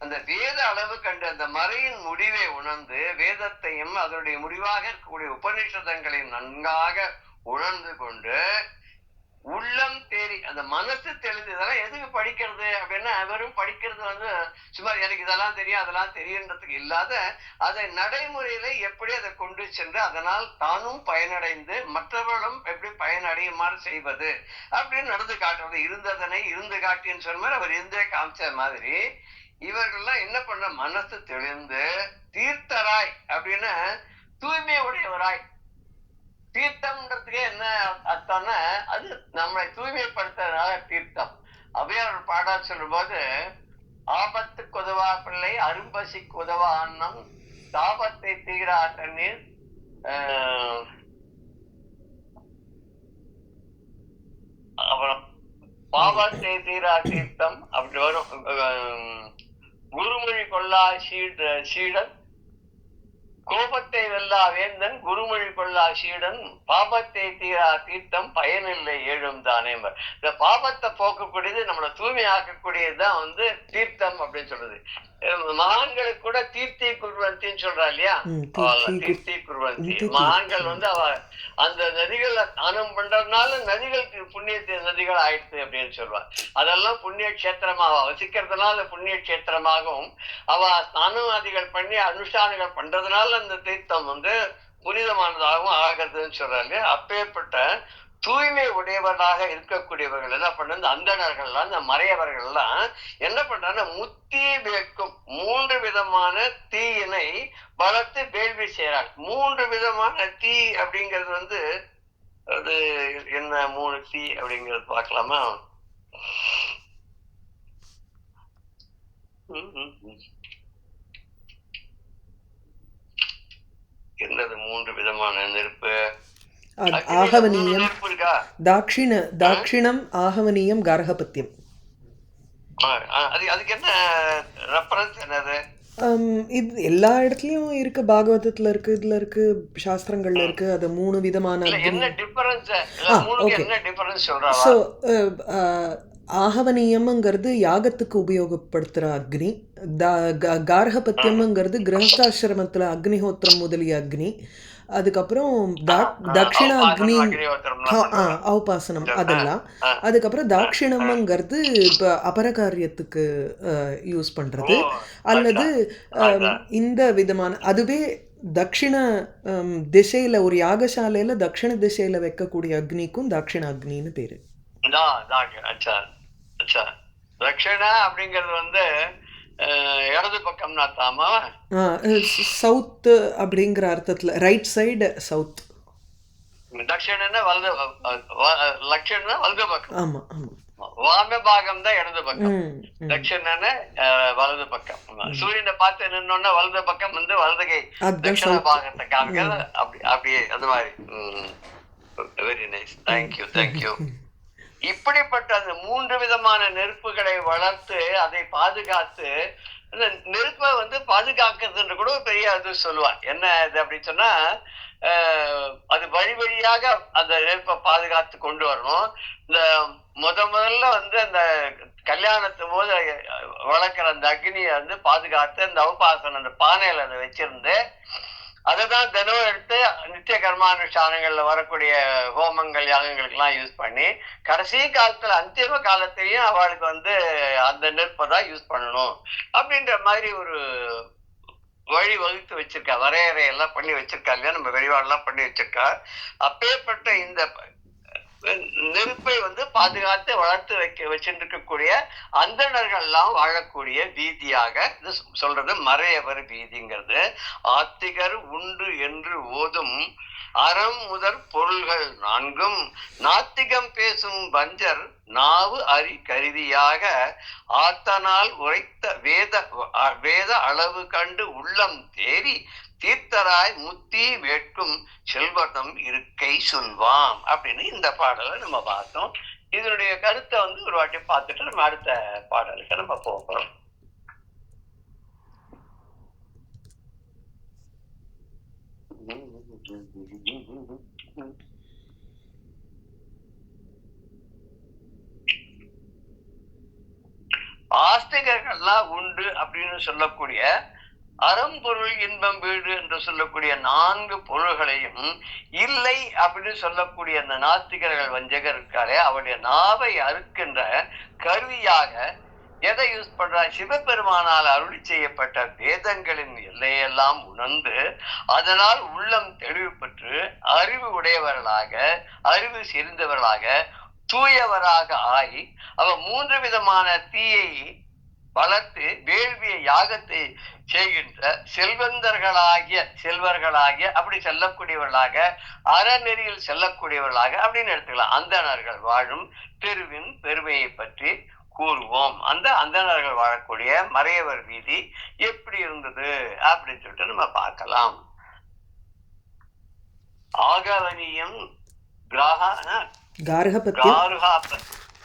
அந்த வேத அளவு கண்டு அந்த மறையின் முடிவை உணர்ந்து வேதத்தையும் அதனுடைய முடிவாக இருக்கக்கூடிய உபநிஷதங்களையும் நன்காக உணர்ந்து கொண்டு உள்ளம் தேறி அந்த மனசு தெளிந்து, இதெல்லாம் எதுக்கு படிக்கிறது அப்படின்னா, வெறும் படிக்கிறது சும்மா எனக்கு இதெல்லாம் தெரியும் அதெல்லாம் தெரியுன்றதுக்கு இல்லாத, அதை நடைமுறையில எப்படி அதை கொண்டு சென்று அதனால் தானும் பயனடைந்து மற்றவர்களும் எப்படி பயனடையுமாறு செய்வது அப்படின்னு நடந்து காட்டுறது. இருந்ததனை இருந்து காட்டின்னு சொன்ன மாதிரி அவர் இருந்தே காமிச்ச மாதிரி இவர்கள்லாம் என்ன பண்ண, மனசு தெளிந்து தீர்த்தராய் அப்படின்னு தூய்மை உடையவராய். தீர்த்தம்ன்றதுக்கு என்ன அர்த்தம்னா, அது நம்மளை தூய்மைப்படுத்துறதுனால தீர்த்தம். அவையார் பாடல் சொல்லும் போது, ஆபத்துக்கு உதவா பிள்ளை அரும்பசிக்கு உதவா அன்னம் தாபத்தை தீரா தண்ணீர் அப்புறம் பாவத்தை தீரா தீர்த்தம் அப்படி வரும். குருமொழி கொள்ளா சீடன் கோபத்தை வெல்லா வேந்தன் குருமொழி கொள்ளா சீடன் பாபத்தை தீரா தீர்த்தம் பயனில்லை ஏழும் தானே. இந்த பாபத்தை போக்கக்கூடியது, நம்மளை தூய்மை ஆக்கக்கூடியதுதான் தீர்த்தம் அப்படின்னு சொல்றது. மகான்களுக்கு கூட தீர்த்தி குர்வந்தின்னு சொல்றா இல்லையா? தீர்த்தி குர்வந்தி மகான்கள் அவ அந்த நதிகளை ஸ்நானம் பண்றதுனால நதிகள் புண்ணிய நதிகள் ஆயிடுச்சு அப்படின்னு சொல்லுவார். அதெல்லாம் புண்ணிய கஷேத்திரமாக வசிக்கிறதுனால புண்ணிய கஷேத்திரமாகவும், அவ ஸ்நானவாதிகள் பண்ணி அனுஷ்டானங்கள் பண்றதுனால அந்த தீர்த்தம் புனிதமானதாகவும் ஆகிறதுன்னு சொல்றாங்க. அப்பேற்பட்ட தூய்மை உடையவர்களாக இருக்கக்கூடியவர்கள் என்ன பண்ண, இந்த அந்தணர்கள்லாம், இந்த மறையவர்கள்லாம் என்ன பண்றாங்க, முத்தி வேட்கும் 3 விதமான தீயினை வளர்த்து வேள்வி செய்யறாங்க. 3 விதமான தீ அப்படிங்கிறது அது என்ன 3 தீ அப்படிங்கிறது பார்க்கலாமா? என்னது 3 விதமான நெருப்பு? ஆகவனீயம், நெருப்பு இருக்கா? தாட்சிணம், ஆகவனீயம், கார்கபத்தியம். அதுக்கு என்ன ரெஃபரன்ஸ் என்னது? இது எல்லா இடத்துலயும் இருக்கு, பாகவதத்துல இருக்கு, இதுல இருக்கு, சாஸ்திரங்கள்ல இருக்கு. அது 3 விதமான என்ன டிஃபரன்ஸ்? ஓகே. என்ன டிஃபரன்ஸ் சொல்றாவா? ஸோ ஆகவனீயம்ங்கிறது யாகத்துக்கு உபயோகப்படுத்துகிற அக்னி, கார்கபத்தியம்ங்கிறது கிரகஸ்தாசிரமத்தில் அக்னிஹோத்திரம் முதலிய அக்னி, அதுக்கப்புறம் தட்சிண அக்னி, ஔபாசனம் அதெல்லாம். அதுக்கப்புறம் தாட்சிணம்ங்கிறது இப்போ அபரகாரியத்துக்கு யூஸ் பண்ணுறது, அல்லது இந்த விதமான அதுவே தட்சிண திசையில் ஒரு யாகசாலையில் தட்சிண திசையில் வைக்கக்கூடிய அக்னிக்கும் தாட்சிண அக்னின்னு பேர். தட்சிணா அப்படிங்கிறது இடது பக்கம்னா தாமா, சவுத் அப்படிங்கிற அர்த்தத்துல, ரைட் சைடு சவுத். தட்சிணா வலது, லட்சணா வலது பக்கம். ஆமா ஆமா. வாம பாகம் தான் இடது பக்கம், தட்சிணா வலது பக்கம். சூரியனை பார்த்து நின்னோன்னா வலது பக்கம் வலது கை தட்சிண பாகத்தை காமிக்கிறது. அப்படியே அது மாதிரி. Very nice, thank you thank you. இப்படிப்பட்ட அந்த 3 விதமான நெருப்புகளை வளர்த்து அதை பாதுகாத்து, அந்த நெருப்பை பாதுகாக்கிறதுன்ற கூட பெரிய அது சொல்லுவான். என்ன இது அப்படின்னு சொன்னா, அது வழி வழியாக அந்த நெருப்பை பாதுகாத்து கொண்டு வரணும். இந்த முதல்ல அந்த கல்யாணத்து போது வளர்க்குற அந்த அக்னியை பாதுகாத்து அந்த ஔபாசனம் அந்த பானையில அதை வச்சிருந்து அதைதான் தினம் எடுத்து நித்திய கர்மானுஷ்டானங்கள்ல வரக்கூடிய ஹோமங்கள் யாகங்களுக்கு எல்லாம் யூஸ் பண்ணி, கடைசி காலத்துல அந்திம காலத்திலையும் அவளுக்கு அந்த நெருப்பை தான் யூஸ் பண்ணணும் அப்படின்ற மாதிரி ஒரு வழி வகுத்து வச்சிருக்கா. வரையறையெல்லாம் பண்ணி வச்சிருக்கா இல்லையா, நம்ம வெளிவாடெல்லாம் பண்ணி வச்சிருக்கா. அப்பேற்பட்ட இந்த நெருப்பை பாதுகாத்து வளர்த்து வச்சிருக்கக்கூடிய அந்தணர்கள் எல்லாம் வாழக்கூடிய வீதியாக இது சொல்றது மறையவர் வீதிங்கிறது. ஆத்திகர் உண்டு என்று ஓதும் அறம் முதற் பொருள்கள் 4ம் நாத்திகம் பேசும் வஞ்சர் நாவு அறி கருவியாக ஆத்தனால் உரைத்த வேத அளவு கண்டு உள்ளம் தேறி தீர்த்தராய் முத்தி வேட்கும் செல்வதம் இருக்கை சொல்வாம் அப்படின்னு இந்த பாடலை நம்ம பார்த்தோம். இதனுடைய கருத்தை ஒரு வாட்டி பார்த்துட்டு நம்ம அடுத்த பாடலுக்கு நம்ம போகிறோம். ஆஸ்திகர்கள்லாம் உண்டு அப்படின்னு சொல்லக்கூடிய அறம்பொருள் இன்பம் வீடு என்று சொல்லக்கூடிய 4 பொருள்களையும் இல்லை அப்படின்னு சொல்லக்கூடிய அந்த நாஸ்திகர்கள் வஞ்சகர் இருக்காரே, அவருடைய நாவை அறுக்கின்ற கருவியாக எதை யூஸ் பண்ற, சிவபெருமானால் அருளி செய்யப்பட்ட வேதங்களின் எல்லையெல்லாம் உணர்ந்து அதனால் உள்ளம் தெளிவு பெற்று அறிவு உடையவர்களாக, அறிவு செறிந்தவர்களாக, தூயவராக ஆகி அவ 3 விதமான தீயை வளர்த்து வேள்விய யாகத்தை செய்கின்ற செல்வர்களாகிய அப்படி செல்லக்கூடியவர்களாக, அறநெறியில் செல்லக்கூடியவர்களாக அப்படின்னு எடுத்துக்கலாம். அந்தணர்கள் வாழும் தெருவின் பெருமையை பற்றி கூறுவோம். அந்த அந்தணர்கள் வாழக்கூடிய மறையவர் வீதி எப்படி இருந்தது அப்படின்னு சொல்லிட்டு நம்ம பார்க்கலாம். ஆகவனியம்,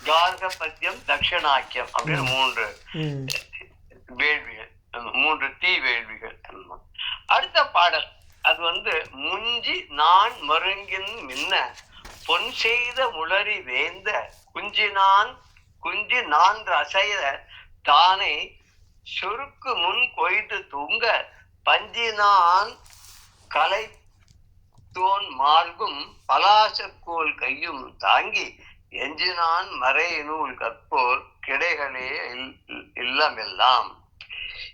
கார்கபத்தியம், தட்சிணாக்கியம் அப்படின்னு 3 வேள்விகள், 3 தீ வேள்விகள். அடுத்த பாடல் அது முஞ்சி நான் மருங்கின் மின்ன பொன் செய்த முளரி வேந்த குஞ்சி நான் அசைய தானே சுருக்கு முன் கொய்து தூங்க பஞ்சினான் கலை தோன் மார்கும் பலாசக்கோல் கையும் தாங்கி எஞ்சினான் மறை நூல் கற்போர் கிடைகளே இல்லமெல்லாம்.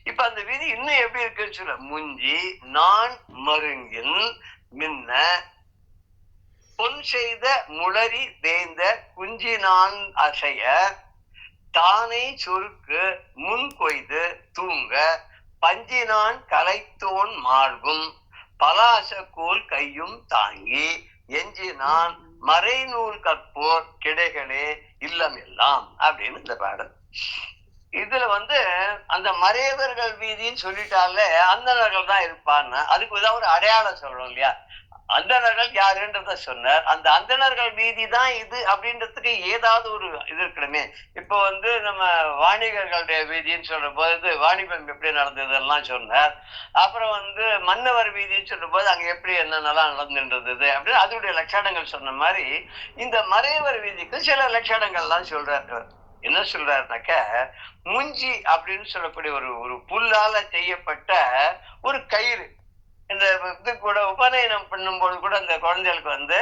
இப்ப அந்த விதி இன்னும் எப்படி இருக்குன்னு சொல்ல, முஞ்சி நான் மருங்கின் மின்ன பொன் செய்த முளரி தேய்ந்த குஞ்சினான் அசைய தானை சுருக்கு முன் கொய்து தூங்க பஞ்சினான் கலைத்தோன் மார்பும் பலாச கோல் கையும் தாங்கி எஞ்சினான் மறைநூல் கற்போர் கிடைகளே இல்லம் எல்லாம் அப்படின்னு இந்த பாடல். இதுல அந்த மறையவர்கள் வீதின்னு சொல்லிட்டாலே அந்தணர்கள் தான் இருப்பான்னு அதுக்கு ஏதாவது ஒரு அடையாளம் சொல்றோம் இல்லையா? அந்தணர்கள் யாருன்றத சொன்னார். அந்த அந்தணர்கள் வீதி தான் இது அப்படின்றதுக்கு ஏதாவது ஒரு இது இருக்கணுமே. இப்போ நம்ம வாணிகர்களுடைய வீதின்னு சொல்ற போது வாணிபம் எப்படி நடந்ததெல்லாம் சொன்னார். அப்புறம் மன்னவர் வீதின்னு சொல்ற போது அங்க எப்படி என்னென்னலாம் நடந்துன்றது அப்படின்னு அதனுடைய லட்சணங்கள் சொன்ன மாதிரி இந்த மறையவர் வீதிக்கு சில லட்சணங்கள்லாம் சொல்றாரு. என்ன சொல்றாருனாக்க, முஞ்சி அப்படின்னு சொல்லக்கூடிய ஒரு ஒரு புல்லால செய்யப்பட்ட ஒரு கயிறு. இந்த இது கூட உபநயனம் பண்ணும்போது கூட அந்த குழந்தைகளுக்கு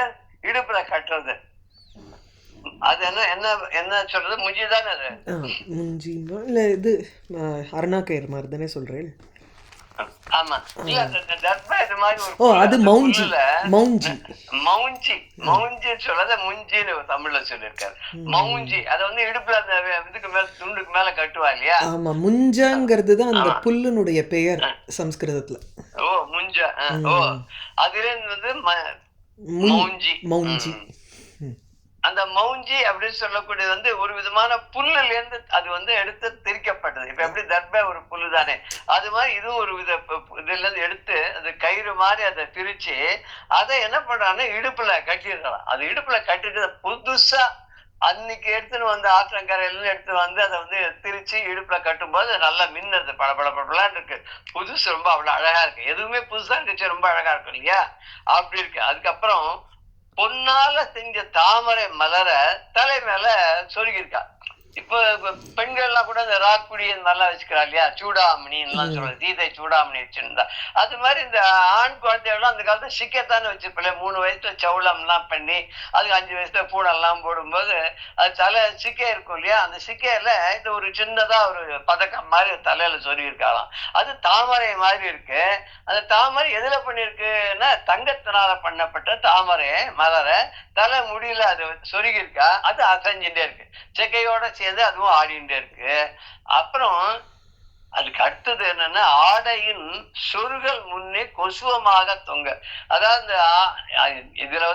இடுப்புல கட்டுறது. அது என்ன என்ன என்ன சொல்றது? முஞ்சிதானே அது? முஞ்சி இல்ல, இது அருணா கயிறு மாதிரி தானே சொல்றேன். ஆமா. இல்ல தர்பா இது மாதிரி ஒரு ஓ, அது மௌஞ்சி. மௌஞ்சி மௌஞ்சி சொல்றத முஞ்சின்னு தமிழ்ல சொல்லியிருக்காரு. மௌஞ்சி அத இடுப்புல அந்த இதுக்கு மேல துண்டுக்கு மேல கட்டுவா இல்லையா? ஆமா, முஞ்சாங்கிறது தான் அந்த புல்லுனுடைய பெயர் சம்ஸ்கிருதத்துல. ஓ, முஞ்சா. ஓ, அதுல மௌஞ்சி. மௌஞ்சி. அந்த மௌஞ்சி அப்படின்னு சொல்லக்கூடியது ஒரு விதமான புல்லுல இருந்து அது எடுத்து திரிக்கப்பட்டது. இப்ப எப்படி தர்பை ஒரு புல்லு தானே, அது மாதிரி இதுவும் ஒரு வித இதுல இருந்து எடுத்து அது கயிறு மாதிரி அதை திரிச்சு அதை என்ன பண்றாங்கன்னா இடுப்புல கட்டிடலாம். அது இடுப்புல கட்டிட்டு புதுசா அன்னைக்கு எடுத்துன்னு ஆற்றங்கரையில எடுத்து அதை திரிச்சு இடுப்புல கட்டும் போது நல்லா மின்னது, படபடப்படலான்னு இருக்கு. புதுசு ரொம்ப அவ்வளவு அழகா இருக்கு. எதுவுமே புதுசா இருந்துச்சு, ரொம்ப அழகா இருக்கும் இல்லையா? அப்படி இருக்கு. அதுக்கப்புறம் பொன்னால செஞ்ச தாமரை மலர தலை மேல சொருகிருக்கா. இப்ப பெண்கள்லாம் கூட இந்த ராக்குடி நல்லா வச்சுக்கிறா இல்லையா? சூடாமணி எல்லாம் சொல்றது, சீதை சூடாமணி வச்சிருந்தா. அது மாதிரி இந்த ஆண் குழந்தைகள்லாம் அந்த காலத்துல சிக்கத்தானே வச்சிருப்பில்ல. 3 வயசுல சவுளம் எல்லாம் பண்ணி அதுக்கு 5 வயசுல பூடெல்லாம் போடும்போது அது தலை சிக்கை இருக்கும் இல்லையா? அந்த சிக்கையில இந்த ஒரு சின்னதா ஒரு பதக்கம் மாதிரி தலையில சொருகிருக்காளாம். அது தாமரை மாதிரி இருக்கு. அந்த தாமரை எதுல பண்ணிருக்குன்னா தங்கத்தினால பண்ணப்பட்ட தாமரை மலர தலை முடியல அது சொருகிருக்கா. அது அசைஞ்சுட்டே இருக்கு, சிக்கையோட சேர்ந்து அதுவும் ஆடிண்டே இருக்கு. அப்புறம் அதுக்கு அடுத்தது என்னன்னா, ஆடையின் சொருகல் முன்னே கொசுவமாக தொங்க. அதாவது இதுல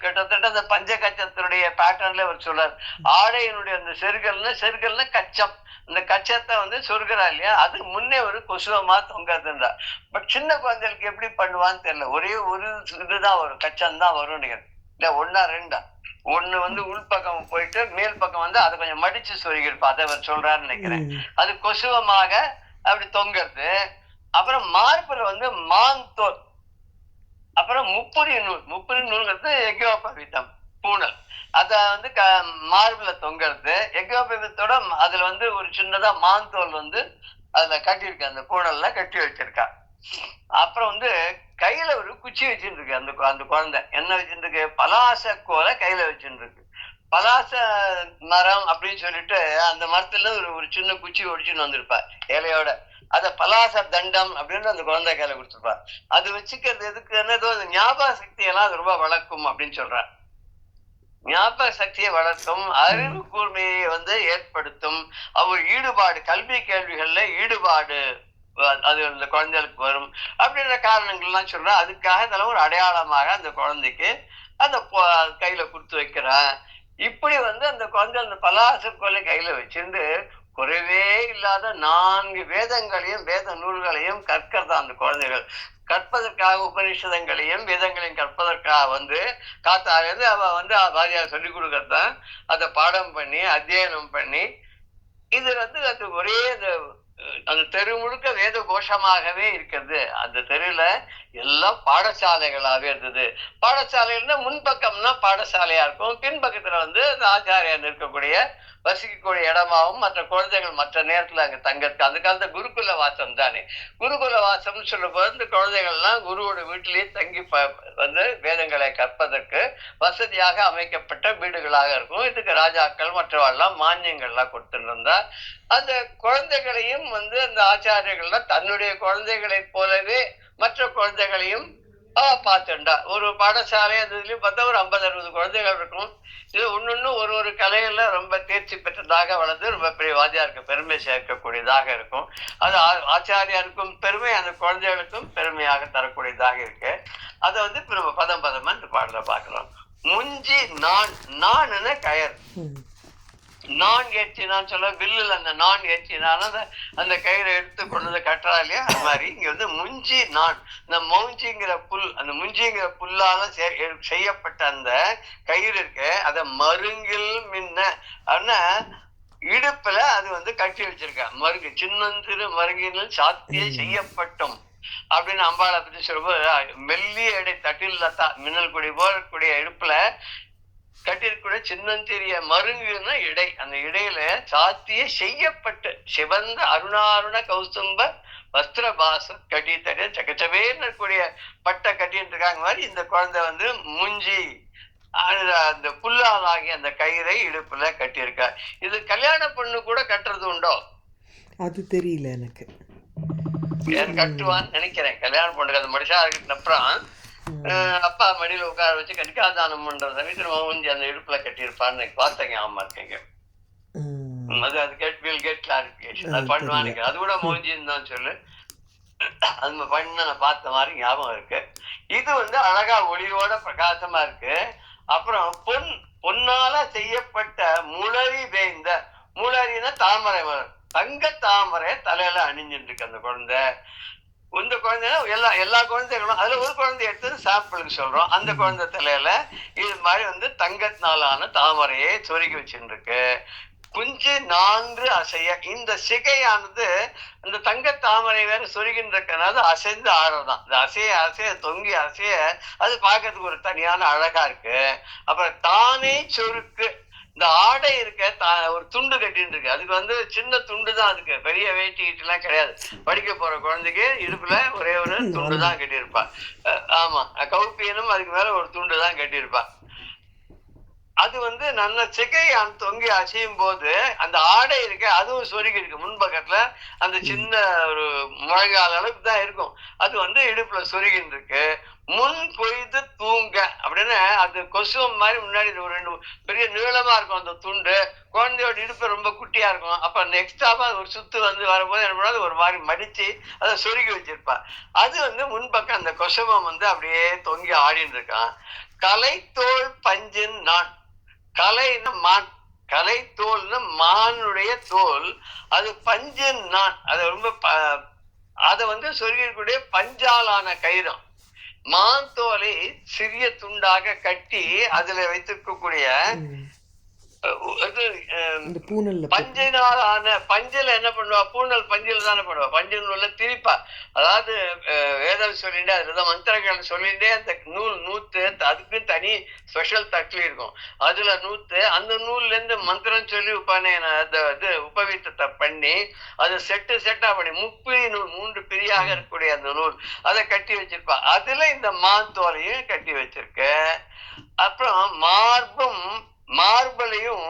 கிட்டத்தட்ட அந்த பஞ்சகச்சத்தினுடைய பேட்டர்ன்ல அவர் சொல்றார். ஆடையினுடைய அந்த செருகல்னா கச்சம். இந்த கச்சத்தை சொருகிறா இல்லையா, அதுக்கு முன்னே ஒரு கொசுவமா தொங்கதுன்றா. பட் சின்ன குழந்தைகளுக்கு எப்படி பண்ணுவான்னு தெரியல. ஒரே ஒரு இதுதான் வரும், கச்சம் தான் வரும் நினைக்கிறேன். இல்ல 1 ஆ 2 ஒண்ணு உள்பக்கம் போயிட்டு மேல் பக்கம் அதை கொஞ்சம் மடிச்சு சொருகிருப்பா. அதை அவர் சொல்றாருன்னு நினைக்கிறேன். அது கொசுவமாக அப்படி தொங்குறது. அப்புறம் மார்புல மாந்தோல். அப்புறம் முப்புரி நூல்ங்கிறது எக்யோபவீதம் பூணல். அத மார்புல தொங்குறது. எக்யோபவீதத்தோட அதுல ஒரு சின்னதா மாந்தோல் அதுல கட்டியிருக்க, அந்த பூணல்ல கட்டி வச்சிருக்கா. அப்புறம் கையில ஒரு குச்சி வச்சுட்டு இருக்கு. அந்த குழந்தை என்ன வச்சுட்டு இருக்கு? பலாச கோலை கையில வச்சுட்டு இருக்கு. பலாச மரம் அப்படின்னு சொல்லிட்டு அந்த மரத்துல ஒரு சின்ன குச்சி ஒடிச்சுன்னு வந்திருப்பா இலையோட. அத பலாச தண்டம் அப்படின்னு அந்த குழந்தை கையில கொடுத்துருப்பா. அது வச்சுக்கிறது எதுக்குன்னதோ அந்த ஞாபக சக்தியெல்லாம் அது ரொம்ப வளர்க்கும் அப்படின்னு சொல்றான். ஞாபக சக்தியை வளர்க்கும், அறிவு கூர்மையை ஏற்படுத்தும், அவர் ஈடுபாடு, கல்வி கேள்விகள்ல ஈடுபாடு அது அந்த குழந்தைகளுக்கு வரும் அப்படின்ற காரணங்கள்லாம் சொல்றேன். அதுக்காக இதெல்லாம் ஒரு அடையாளமாக அந்த குழந்தைக்கு அந்த கையில கொடுத்து வைக்கிறான். இப்படி அந்த குழந்தை அந்த பலாச கோலை கையில வச்சிருந்து குறைவே இல்லாத 4 வேதங்களையும் வேத நூல்களையும் கற்கிறதா அந்த குழந்தைகள். கற்பதற்காக உபநிஷதங்களையும் வேதங்களையும் கற்பதற்காக காத்தாலேருந்து அவ வாரியார் சொல்லிக் கொடுக்கறதான் அதை பாடம் பண்ணி அத்தியனம் பண்ணி இது அது ஒரே அந்த தெரு முழுக்க வேத கோஷமாகவே இருக்கிறது. அந்த தெருல எல்லாம் பாடசாலைகளாவே இருந்தது. பாடசாலைன்னா முன்பக்கம்னா பாடசாலையா இருக்கும், பின்பக்கத்துல அந்த ஆச்சாரியார் இருக்கக்கூடிய வசிக்கக்கூடிய இடமாவும் மற்ற குழந்தைகள் மற்ற நேரத்துல அங்க தங்கறதுக்கு. அந்த காலத்துல குருகுல வாசம் தானே. குருகுல வாசம்னு சொல்லும் போது இந்த குழந்தைகள்லாம் குருவோட வீட்டிலேயே தங்கி வேதங்களை கற்பதற்கு வசதியாக அமைக்கப்பட்ட வீடுகளாக இருக்கும். இதுக்கு ராஜாக்கள் மற்றவெல்லாம் மானியங்கள்லாம் கொடுத்துட்டு இருந்தா அந்த குழந்தைகளையும் அந்த ஆச்சாரியர்கள்லாம் தன்னுடைய குழந்தைகளை போலவே மற்ற குழந்தைகளையும் பாத்துண்டா ஒரு பாடசாலை அந்த இதுலயும் பார்த்தா ஒரு 50-60 குழந்தைகள் இருக்கும். இது ஒன்னொன்னு ஒரு ஒரு கலையில ரொம்ப தேர்ச்சி பெற்றதாக வளர்ந்து ரொம்ப பெரிய வாத்தியாருக்கு பெருமை சேர்க்கக்கூடியதாக இருக்கும். அது ஆச்சாரியாருக்கும் பெருமை, அந்த குழந்தைகளுக்கும் பெருமையாக தரக்கூடியதாக இருக்கு. அதை வந்து இப்ப நம்ம பதம் பதமா இந்த பாடல பாக்குறோம். முஞ்சி நான், நான் கயர், நான் ஏற்றினான்னு சொல்ல வில்லுல அந்த நான் ஏற்றினாலும் அந்த கயிறை எடுத்து கொண்டு வந்து கட்டுறா இல்லையா, அது மாதிரி இங்க வந்து முஞ்சி நான், இந்த மௌஞ்சிங்கிற புல், அந்த முஞ்சிங்கிற புல்லால செய்யப்பட்ட அந்த கயிறு இருக்கு, அத மருங்கில் மின்ன அப்படின்னா இடுப்புல அது வந்து கட்டி வச்சிருக்க மருங்கு, சின்னந்திரு மருங்கில் சாத்திய செய்யப்பட்டோம் அப்படின்னு அம்பாளை பத்தி சொல்லும்போது மெல்லிய எடை தட்டில் லத்தா மின்னல் கொடி போடக்கூடிய இடுப்புல கட்டிருக்கூடிய சின்னந்திரிய மருங்குன்னா இடை, அந்த இடையில சாத்திய செய்யப்பட்டு சிவந்த அருணாருண கௌசும்ப வஸ்திரபாசம் கட்டி தட்டி சக்கச்சவேன்னு கூடிய பட்டை கட்டிட்டு இருக்காங்க மாதிரி இந்த குழந்தை வந்து முஞ்சி அந்த புல்லால் ஆகிய அந்த கயிறை இடுப்புல கட்டியிருக்கா. இது கல்யாண பொண்ணு கூட கட்டுறது உண்டோ? அது தெரியல எனக்கு. கட்டுவான்னு நினைக்கிறேன். கல்யாண பொண்ணுக்கு அது மனுஷா இருக்கட்டும் அப்புறம் அப்பா மடியில உட்கார வச்சு கணிக்காதானம் பண்றத திரும்ப அந்த இடுப்புல கட்டியிருப்பான்னு பார்த்தேன், ஞாபகமா இருக்கீங்க. அது பண்ணுவானுங்க, அது கூட மோஞ்சின்னு தான் சொல்லு, அது பண்ண நான் பார்த்த மாதிரி ஞாபகம் இருக்கு. இது வந்து அழகா ஒளியோட பிரகாசமா இருக்கு. அப்புறம் பொன்னால செய்யப்பட்ட முளரி வேய்ந்த, முளரினா தாமரை மலர், தங்க தாமரை தலையில அணிஞ்சிட்டு இருக்கு அந்த குழந்தை. இந்த குழந்தைன்னா எல்லா குழந்தைகளும் அதுல ஒரு குழந்தை எடுத்து சாம்பிளுக்கு சொல்றோம். அந்த குழந்தை தலையில இது மாதிரி வந்து தங்கத்தினாலான தாமரையை சொருகி வச்சுட்டு இருக்கு. குஞ்சு 4 அசைய, இந்த சிகையானது அந்த தங்க தாமரை வேற சொருகின்றதுனால அசைந்து ஆடுறதான். இந்த அசைய அசைய தொங்கி அசைய அது பார்க்கறதுக்கு ஒரு தனியான அழகா இருக்கு. அப்புறம் தானே சொருக்கு, இந்த ஆடை இருக்க ஒரு துண்டு கட்டின்னு இருக்கு, அதுக்கு வந்து சின்ன துண்டு தான், அதுக்கு பெரிய வேட்டி எல்லாம் கிடையாது. படிக்க போற குழந்தைக்கு இடுப்புல ஒரே ஒரு துண்டு தான் கட்டியிருப்பா. ஆமா, கௌப்பியனும் அதுக்கு மேல ஒரு துண்டு தான் கட்டியிருப்பா. அது வந்து நல்ல சிகை தொங்கி அசையும் போது அந்த ஆடை இருக்கு அதுவும் சொருகி இருக்கு. முன்பக்கத்துல அந்த சின்ன ஒரு முழங்கால அளவுக்கு தான் இருக்கும், அது வந்து இடுப்புல சொருகின்னு இருக்கு. முன் கொய்து தூங்க அப்படின்னு அது கொசுவம் மாதிரி முன்னாடி ஒரு 2 பெரிய நீளமா இருக்கும் அந்த துண்டு. குழந்தையோட இடுப்பு ரொம்ப குட்டியா இருக்கும். அப்ப அந்த எக்ஸ்ட்ராவா ஒரு சுத்து வந்து வரும்போது என்ன பண்ணாது ஒரு மாதிரி மடிச்சு அதை சொருகி வச்சிருப்பா. அது வந்து முன்பக்கம் அந்த கொசுவம் வந்து அப்படியே தொங்கி ஆடின்னு இருக்கான். கலைத்தோல் பஞ்சின் நான், கலைன்னு மான், கலை தோல்னு மானுடைய தோல், அது பஞ்சின் நான், அது ரொம்ப அதை வந்து சொருகக்கூடிய பஞ்சாலான கயிறம். மான் தோலை சிறிய துண்டாக கட்டி அதுல வைத்திருக்கக்கூடிய பஞ்சினாலான, பஞ்சில என்ன பண்ணுவா, பூனல் பஞ்சில தானே பண்ணுவா, பஞ்சில் உள்ள திரிப்பா. அதாவது வேதம் சொல்லிட்டு அதுதான் மந்திரங்கள் சொல்லிட்டே அந்த நூல் நூத்து, அதுக்கு தனி ஸ்பெஷல் தட்லி இருக்கும், அதுல நூத்து, அந்த நூல்ல இருந்து மந்திரம் சொல்லி இது உபவீத்தத்தை பண்ணி அது செட்டு செட்டா பண்ணி 30 நூல் 3 பிரியாக இருக்கக்கூடிய அந்த நூல் அதை கட்டி வச்சிருப்பா. அதுல இந்த மாந்தோலையும் கட்டி வச்சிருக்க. அப்புறம் மார்பலையும்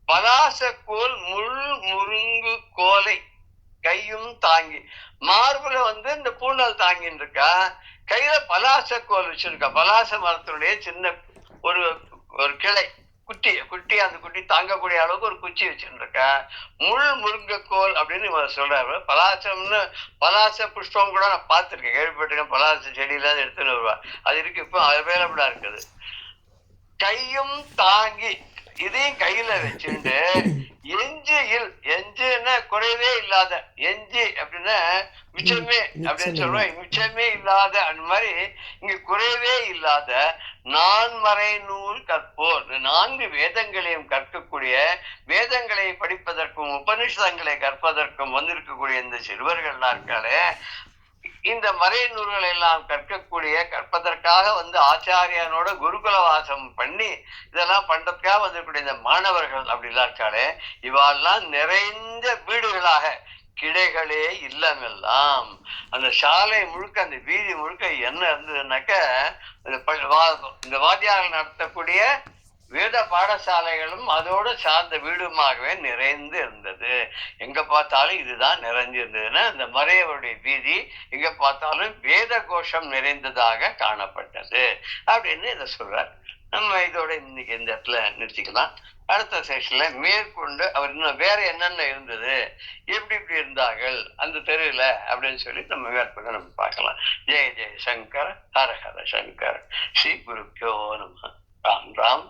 பலாசக்கோல் முருங்கு கோலை கையும் தாங்கி, மார்புல வந்து இந்த பூண்டல் தாங்கின்னு இருக்கா, கையில பலாசக்கோல் வச்சிருக்கா. பலாச மரத்தினுடைய சின்ன ஒரு கிளை குட்டி அந்த குட்டி தாங்கக்கூடிய அளவுக்கு ஒரு குச்சி வச்சுருக்கா. முருங்கக்கோல் அப்படின்னு சொல்றாரு. பலாசம்னு பலாச புஷ்பம் கூட நான் பார்த்துருக்கேன், கேள்விப்பட்டிருக்கேன். பலாச செடியில எடுத்துன்னு வருவா, அது இருக்கு, இப்போ அவைலபிளா இருக்குது. கையும் தாங்கி இதையும் கையில வச்சுட்டு எஞ்சுன்னா குறைவே இல்லாத, எஞ்சி அப்படின்னா மிச்சமே அப்படின்னு சொல்றோம், மிச்சமே இல்லாத அந்த மாதிரி இங்க குறைவே இல்லாத நான்மறை நூல் கற்போர், 4 வேதங்களையும் கற்கக்கூடிய, வேதங்களை படிப்பதற்கும் உபனிஷதங்களை கற்பதற்கும் வந்திருக்கக்கூடிய இந்த சிறுவர்கள்லாம் இருக்காளே, இந்த மறை நூல்களை எல்லாம் கற்பதற்காக வந்து ஆச்சாரியனோட குருகுல வாசம் பண்ணி இதெல்லாம் பண்றதுக்காக வந்திருக்கக்கூடிய இந்த மாணவர்கள் அப்படிலாம் இருக்காளே, இவாள்லாம் நிறைந்த வீடுகளாக, கிடைகளே இல்லமெல்லாம். அந்த சாலை முழுக்க, அந்த வீதி முழுக்க என்ன இருந்ததுன்னாக்க இந்த வாத்தியார்கள் நடத்தக்கூடிய வேத பாடசாலைகளும் அதோடு சார்ந்த வீடுமாகவே நிறைந்து இருந்தது. எங்க பார்த்தாலும் இதுதான் நிறைஞ்சிருந்ததுன்னா, அந்த மறையவருடைய வீதி எங்க பார்த்தாலும் வேத கோஷம் நிறைந்ததாக காணப்பட்டது அப்படின்னு இதை சொல்றார். நம்ம இதோட இன்னைக்கு இந்த இடத்துல நிறுத்திக்கலாம். அடுத்த செஷன்ல மேற்கொண்டு அவர் இன்னும் வேற என்னென்ன இருந்தது, எப்படி இப்படி இருந்தார்கள் அந்த தெருவில் அப்படின்னு சொல்லி நம்ம மேற்கொண்டு நம்ம பார்க்கலாம். ஜெய ஜெய சங்கர், ஹர ஹர சங்கர், ஸ்ரீ குருப்பியோ நம. ராம் ராம்.